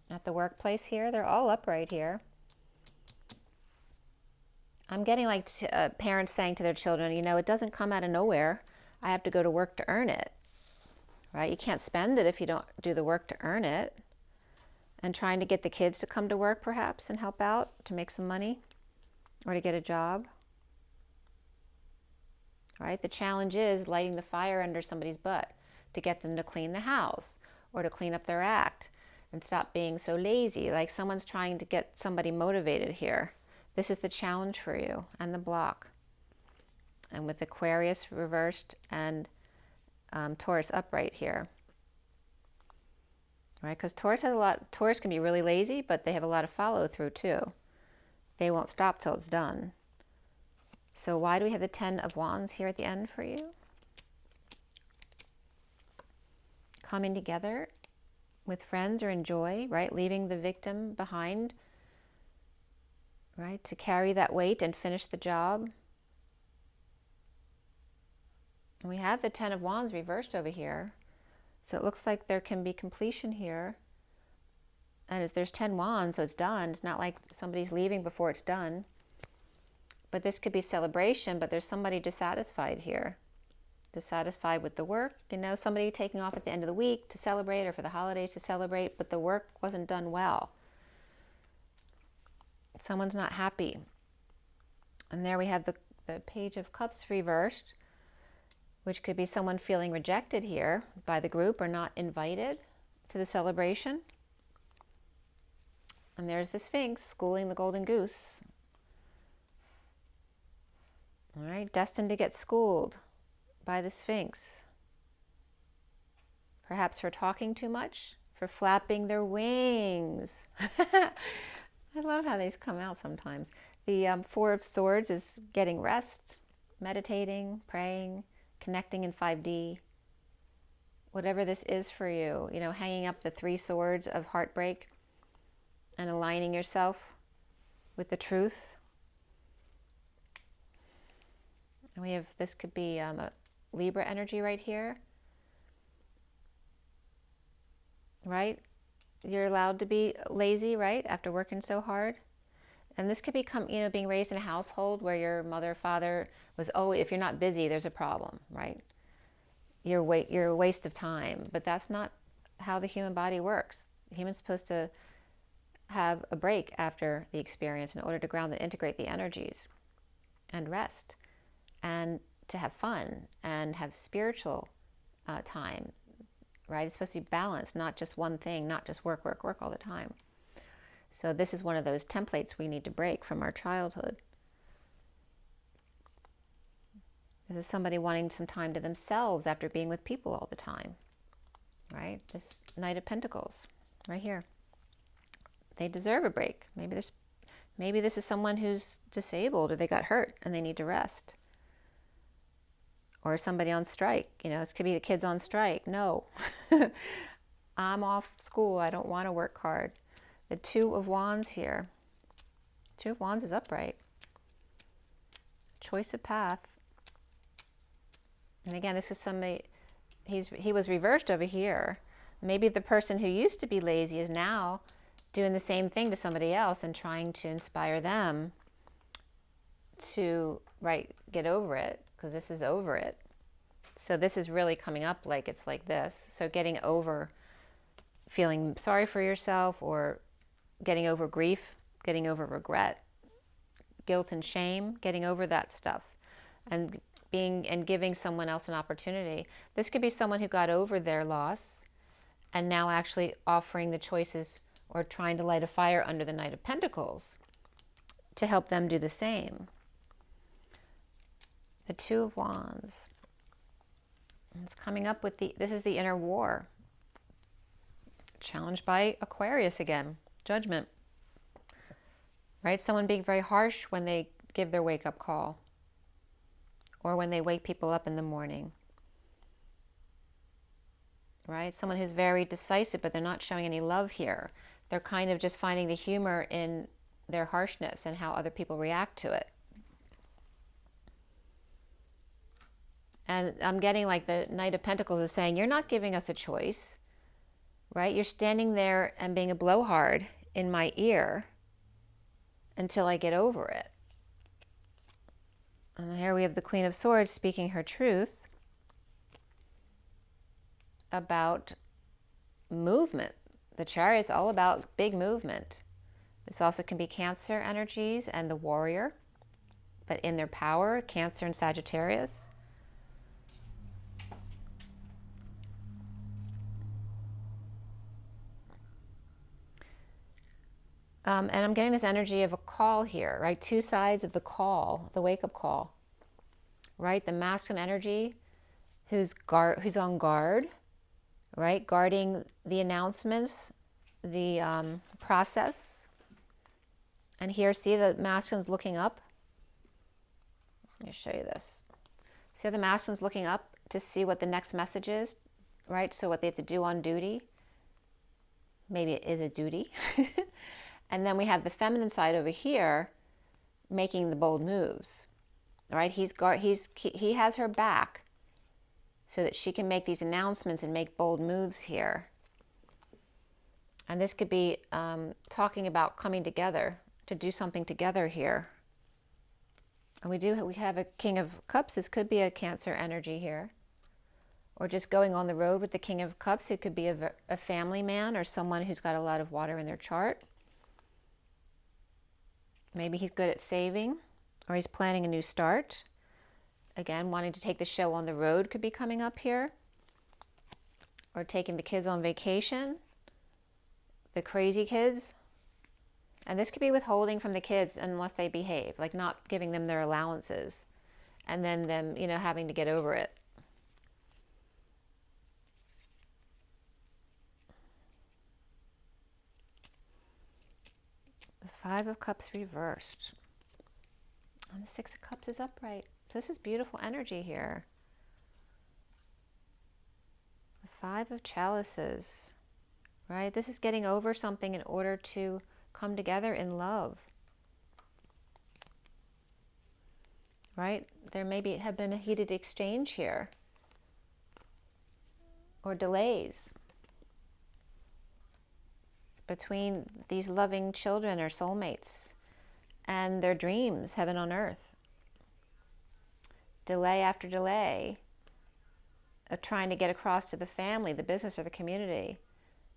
At the workplace here, they're all upright here. I'm getting like parents saying to their children, you know, it doesn't come out of nowhere. I have to go to work to earn it, right? You can't spend it if you don't do the work to earn it. and trying to get the kids to come to work perhaps and help out to make some money or to get a job. Right? The challenge is lighting the fire under somebody's butt to get them to clean the house or to clean up their act and stop being so lazy. Like someone's trying to get somebody motivated here. This is the challenge for you and the block. And with Aquarius reversed and Taurus upright here. Right? Because Taurus can be really lazy, but they have a lot of follow through too. They won't stop till it's done. So why do we have the 10 of Wands here at the end for you? Coming together with friends or in joy, right? Leaving the victim behind, right? To carry that weight and finish the job. And we have the 10 of Wands reversed over here. So it looks like there can be completion here. And as there's 10 Wands, so it's done. It's not like somebody's leaving before it's done. But this could be celebration, but there's somebody dissatisfied here. Dissatisfied with the work. You know, somebody taking off at the end of the week to celebrate or for the holidays to celebrate, but the work wasn't done well. Someone's not happy. And there we have the Page of Cups reversed, which could be someone feeling rejected here by the group or not invited to the celebration. And there's the Sphinx schooling the golden goose. All right, destined to get schooled by the Sphinx. Perhaps for talking too much, for flapping their wings. I love how these come out sometimes. The Four of Swords is getting rest, meditating, praying, connecting in 5D. Whatever this is for you, you know, hanging up the 3 swords of heartbreak and aligning yourself with the truth. And we have, this could be a Libra energy right here. Right? You're allowed to be lazy, right? After working so hard. And this could become, you know, being raised in a household where your mother, father was always, if you're not busy, there's a problem, right? You're a waste of time. But that's not how the human body works. The human's supposed to have a break after the experience in order to ground and integrate the energies and rest and to have fun and have spiritual time, right? It's supposed to be balanced, not just one thing, not just work, work, work all the time. So this is one of those templates we need to break from our childhood. This is somebody wanting some time to themselves after being with people all the time, right? This Knight of Pentacles right here. They deserve a break. Maybe this is someone who's disabled or they got hurt and they need to rest. Or somebody on strike. You know, this could be the kids on strike. No, I'm off school. I don't want to work hard. The Two of Wands here. Two of Wands is upright. Choice of path. And again, this is somebody, he was reversed over here. Maybe the person who used to be lazy is now doing the same thing to somebody else and trying to inspire them to, right, get over it, because this is over it. So this is really coming up like it's like this. So getting over feeling sorry for yourself or getting over grief, getting over regret, guilt and shame, getting over that stuff and giving someone else an opportunity. This could be someone who got over their loss and now actually offering the choices or trying to light a fire under the Knight of Pentacles to help them do the same. The Two of Wands. It's coming up with this is the inner war. Challenged by Aquarius again. Judgment. Right? Someone being very harsh when they give their wake-up call. Or when they wake people up in the morning. Right? Someone who's very decisive, but they're not showing any love here. They're kind of just finding the humor in their harshness and how other people react to it. And I'm getting like the Knight of Pentacles is saying, you're not giving us a choice, right? You're standing there and being a blowhard in my ear until I get over it. And here we have the Queen of Swords speaking her truth about movement. The Chariot's all about big movement. This also can be Cancer energies and the Warrior, but in their power, Cancer and Sagittarius. And I'm getting this energy of a call here, right? Two sides of the call, the wake-up call, right? The masculine energy who's on guard, right? Guarding the announcements, the process. And here, see the masculine's looking up. Let me show you this. See how the masculine's looking up to see what the next message is, right? So what they have to do on duty. Maybe it is a duty. And then we have the feminine side over here making the bold moves, right? He has her back so that she can make these announcements and make bold moves here. And this could be talking about coming together to do something together here. And we have a King of Cups. This could be a Cancer energy here. Or just going on the road with the King of Cups. It could be a family man or someone who's got a lot of water in their chart. Maybe he's good at saving, or he's planning a new start. Again, wanting to take the show on the road could be coming up here. Or taking the kids on vacation. The crazy kids. And this could be withholding from the kids unless they behave, like not giving them their allowances. And then them, having to get over it. The Five of Cups reversed. And the Six of Cups is upright. So this is beautiful energy here. The Five of Chalices, right? This is getting over something in order to come together in love, right? There maybe have been a heated exchange here, or delays between these loving children or soulmates and their dreams, heaven on earth. Delay after delay of trying to get across to the family, the business, or the community.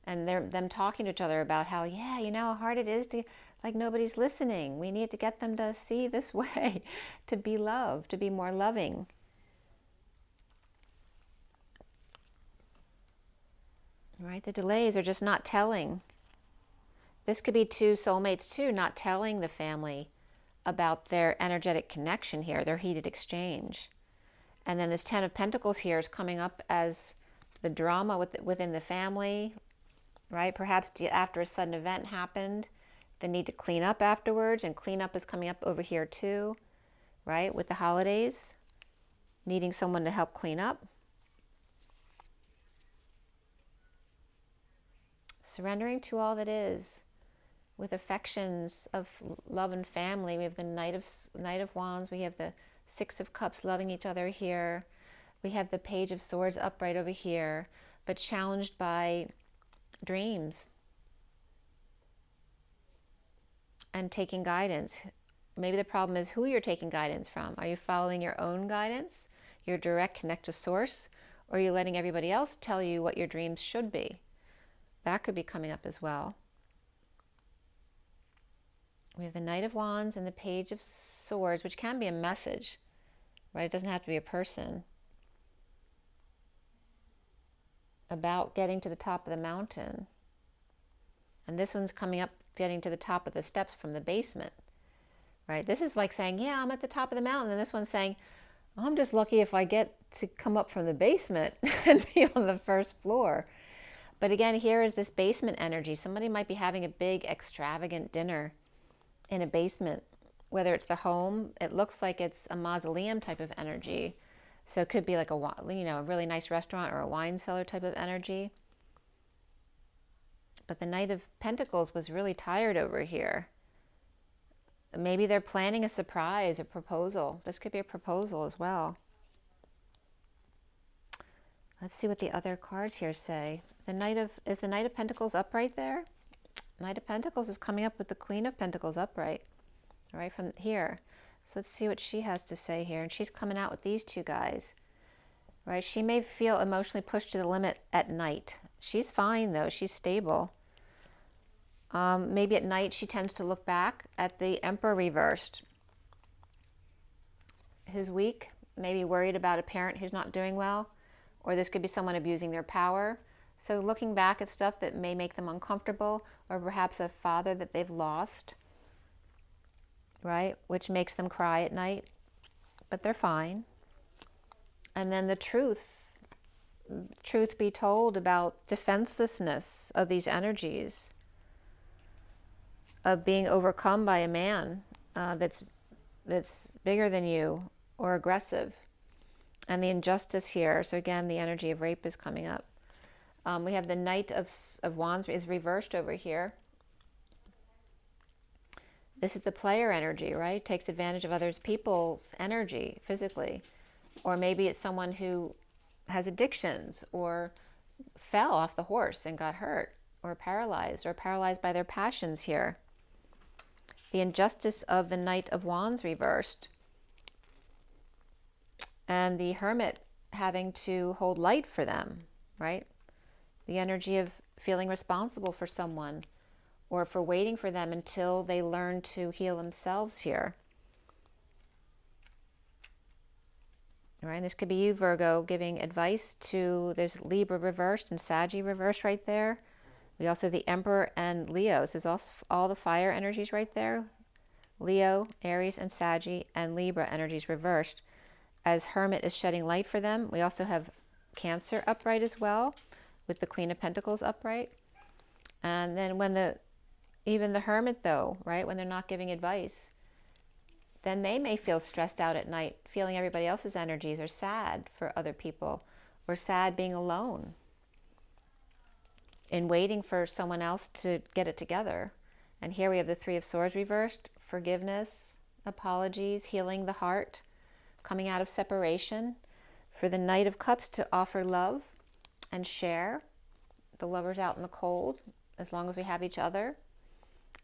And them talking to each other about how, yeah, how hard it is to, like, nobody's listening. We need to get them to see this way, to be loved, to be more loving. Right? The delays are just not telling. This could be two soulmates too, not telling the family about their energetic connection here, their heated exchange. And then this Ten of Pentacles here is coming up as the drama within the family, right? Perhaps after a sudden event happened, the need to clean up afterwards, and cleanup is coming up over here too, right? With the holidays, needing someone to help clean up. Surrendering to all that is, with affections of love and family. We have the Knight of Wands. We have the Six of Cups, loving each other here. We have the Page of Swords upright over here, but challenged by dreams and taking guidance. Maybe the problem is who you're taking guidance from. Are you following your own guidance, your direct connect to source, or are you letting everybody else tell you what your dreams should be? That could be coming up as well. We have the Knight of Wands and the Page of Swords, which can be a message, right? It doesn't have to be a person. About getting to the top of the mountain. And this one's coming up, getting to the top of the steps from the basement, right? This is like saying, yeah, I'm at the top of the mountain. And this one's saying, I'm just lucky if I get to come up from the basement and be on the first floor. But again, here is this basement energy. Somebody might be having a big extravagant dinner in a basement, whether it's the home. It looks like it's a mausoleum type of energy. So it could be like a really nice restaurant or a wine cellar type of energy. But the Knight of Pentacles was really tired over here. Maybe they're planning a surprise, a proposal. This could be a proposal as well. Let's see what the other cards here say. Is the Knight of Pentacles upright there? Knight of Pentacles is coming up with the Queen of Pentacles upright, right from here. So let's see what she has to say here. And she's coming out with these two guys, right? She may feel emotionally pushed to the limit at night. She's fine though. She's stable. Maybe at night she tends to look back at the Emperor reversed, who's weak, maybe worried about a parent who's not doing well, or this could be someone abusing their power. So looking back at stuff that may make them uncomfortable, or perhaps a father that they've lost, right, which makes them cry at night, but they're fine. And then the truth be told about defenselessness of these energies, of being overcome by a man that's bigger than you or aggressive, and the injustice here. So again, the energy of rape is coming up. We have the Knight of Wands is reversed over here. This is the player energy, right? Takes advantage of other people's energy physically. Or maybe it's someone who has addictions or fell off the horse and got hurt or paralyzed by their passions here. The injustice of the Knight of Wands reversed. And the Hermit having to hold light for them, right? The energy of feeling responsible for someone or for waiting for them until they learn to heal themselves here. All right, and this could be you, Virgo, giving advice to, there's Libra reversed and Saggy reversed right there. We also have the Emperor and Leo. So there's also all the fire energies right there. Leo, Aries, and Saggy, and Libra energies reversed. As Hermit is shedding light for them, we also have Cancer upright as well, with the Queen of Pentacles upright. And then when even the Hermit though, right, when they're not giving advice, then they may feel stressed out at night, feeling everybody else's energies, or sad for other people, or sad being alone and waiting for someone else to get it together. And here we have the Three of Swords reversed, forgiveness, apologies, healing the heart, coming out of separation. For the Knight of Cups to offer love and share. The lovers out in the cold, as long as we have each other.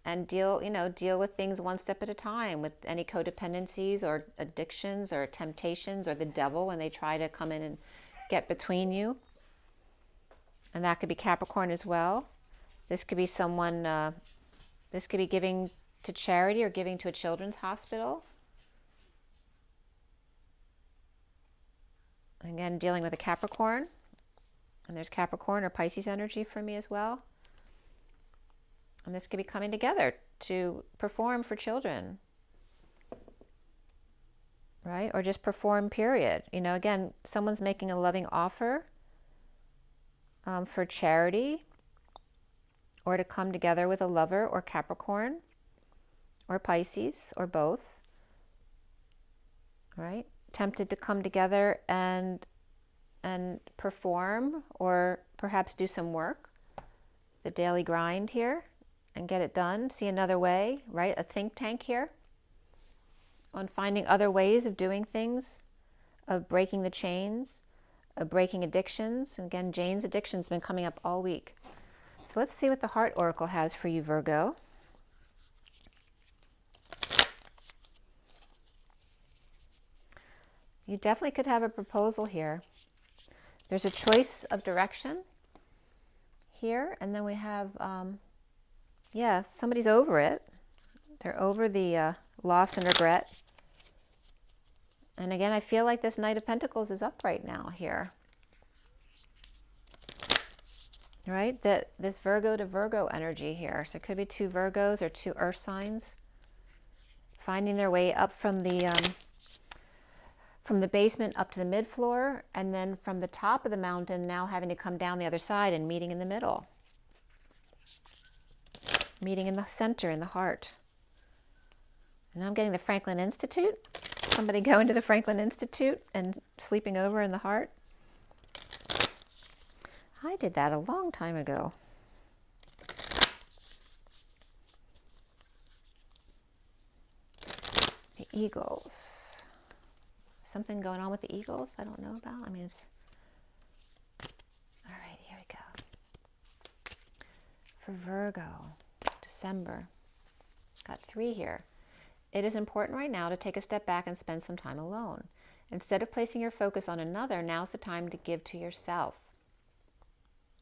And deal with things one step at a time, with any codependencies or addictions or temptations or the devil when they try to come in and get between you. And that could be Capricorn as well. This could be someone, this could be giving to charity or giving to a children's hospital. Again, dealing with a Capricorn. And there's Capricorn or Pisces energy for me as well. And this could be coming together to perform for children, right? Or just perform, period. Again, someone's making a loving offer for charity, or to come together with a lover, or Capricorn, or Pisces, or both, right? Tempted to come together and perform, or perhaps do some work, the daily grind here, and get it done. See another way, right? A think tank here on finding other ways of doing things, of breaking the chains, of breaking addictions. And again, Jane's addiction's been coming up all week. So let's see what the Heart Oracle has for you, Virgo. You definitely could have a proposal here. There's a choice of direction here, and then we have yeah, somebody's over it. They're over the loss and regret. And again, I feel like this Knight of Pentacles is up right now here. Right? This Virgo to Virgo energy here. So it could be two Virgos or two earth signs finding their way up from the basement up to the mid-floor, and then from the top of the mountain now having to come down the other side and meeting in the middle. Meeting in the center, in the heart. And I'm getting the Franklin Institute. Somebody going to the Franklin Institute and sleeping over in the heart. I did that a long time ago. The Eagles. Something going on with the Eagles I don't know about? I mean, it's... All right, here we go. For Virgo. December. Got 3 here. It is important right now to take a step back and spend some time alone. Instead of placing your focus on another, now's the time to give to yourself.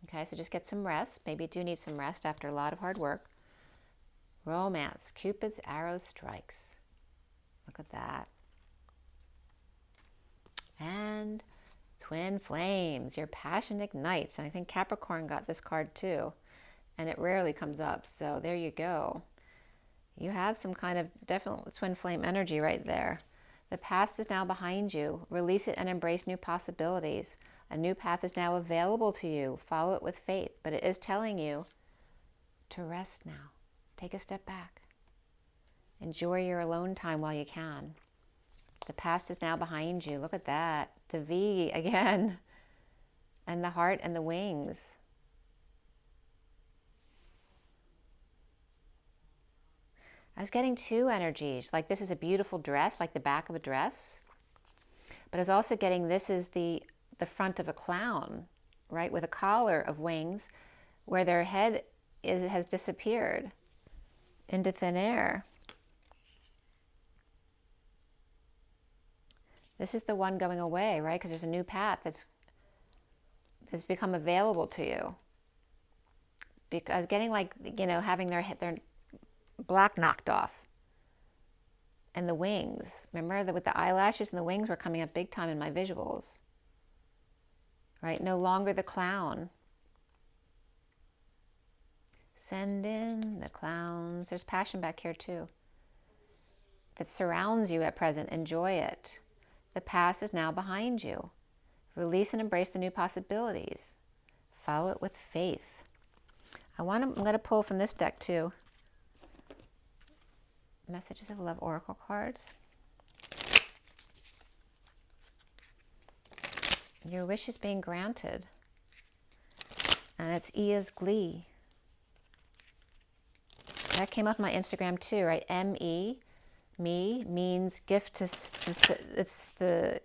Okay, so just get some rest. Maybe you do need some rest after a lot of hard work. Romance. Cupid's arrow strikes. Look at that. And twin flames. Your passion ignites. And I think Capricorn got this card too. And it rarely comes up. So there you go. You have some kind of definite twin flame energy right there. The past is now behind you. Release it and embrace new possibilities. A new path is now available to you. Follow it with faith. But it is telling you to rest now. Take a step back. Enjoy your alone time while you can. The past is now behind you. Look at that. The V again. And the heart and the wings. I was getting two energies. Like this is a beautiful dress, like the back of a dress. But I was also getting this is the front of a clown, right? With a collar of wings where their head has disappeared into thin air. This is the one going away, right? Because there's a new path that's become available to you. Because getting like, you know, having their block knocked off. And the wings. Remember that with the eyelashes and the wings were coming up big time in my visuals. Right? No longer the clown. Send in the clowns. There's passion back here too. That surrounds you at present. Enjoy it. The past is now behind you. Release and embrace the new possibilities. Follow it with faith. I'm going to pull from this deck too. Messages of Love Oracle cards. Your wish is being granted. And it's Ia's Glee. That came up on my Instagram too, right? M-E, me, means gift to, it's the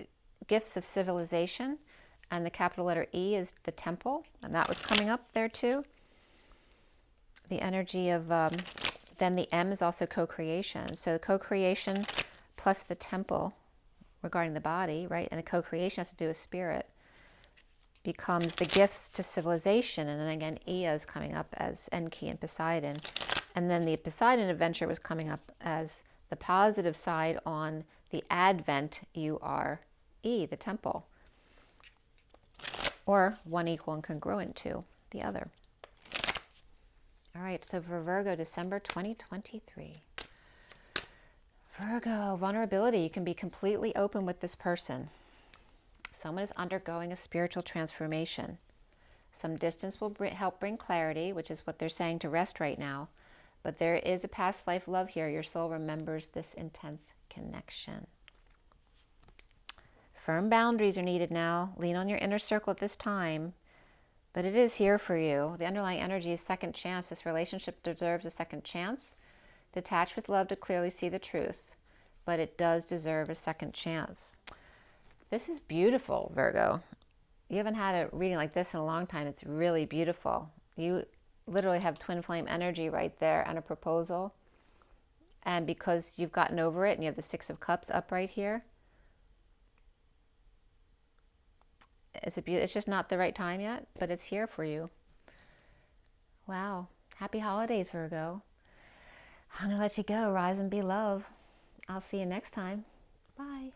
gifts of civilization. And the capital letter E is the temple. And that was coming up there too. The energy of, then the M is also co-creation. So co-creation plus the temple regarding the body, right? And the co-creation has to do with spirit. Becomes the gifts to civilization. And then again, Ea is coming up as Enki and Poseidon. And then the Poseidon adventure was coming up as the positive side on the Advent U-R-E, the temple. Or one equal and congruent to the other. All right, so for Virgo, December 2023. Virgo, vulnerability. You can be completely open with this person. Someone is undergoing a spiritual transformation. Some distance will help bring clarity, which is what they're saying to rest right now. But there is a past life love here. Your soul remembers this intense connection. Firm boundaries are needed now. Lean on your inner circle at this time. But it is here for you. The underlying energy is second chance. This relationship deserves a second chance. Detach with love to clearly see the truth. But it does deserve a second chance. This is beautiful, Virgo. You haven't had a reading like this in a long time. It's really beautiful. You literally have twin flame energy right there and a proposal. And because you've gotten over it and you have the Six of Cups up right here, it's just not the right time yet, but it's here for you. Wow. Happy holidays, Virgo. I'm going to let you go. Rise and be love. I'll see you next time. Bye.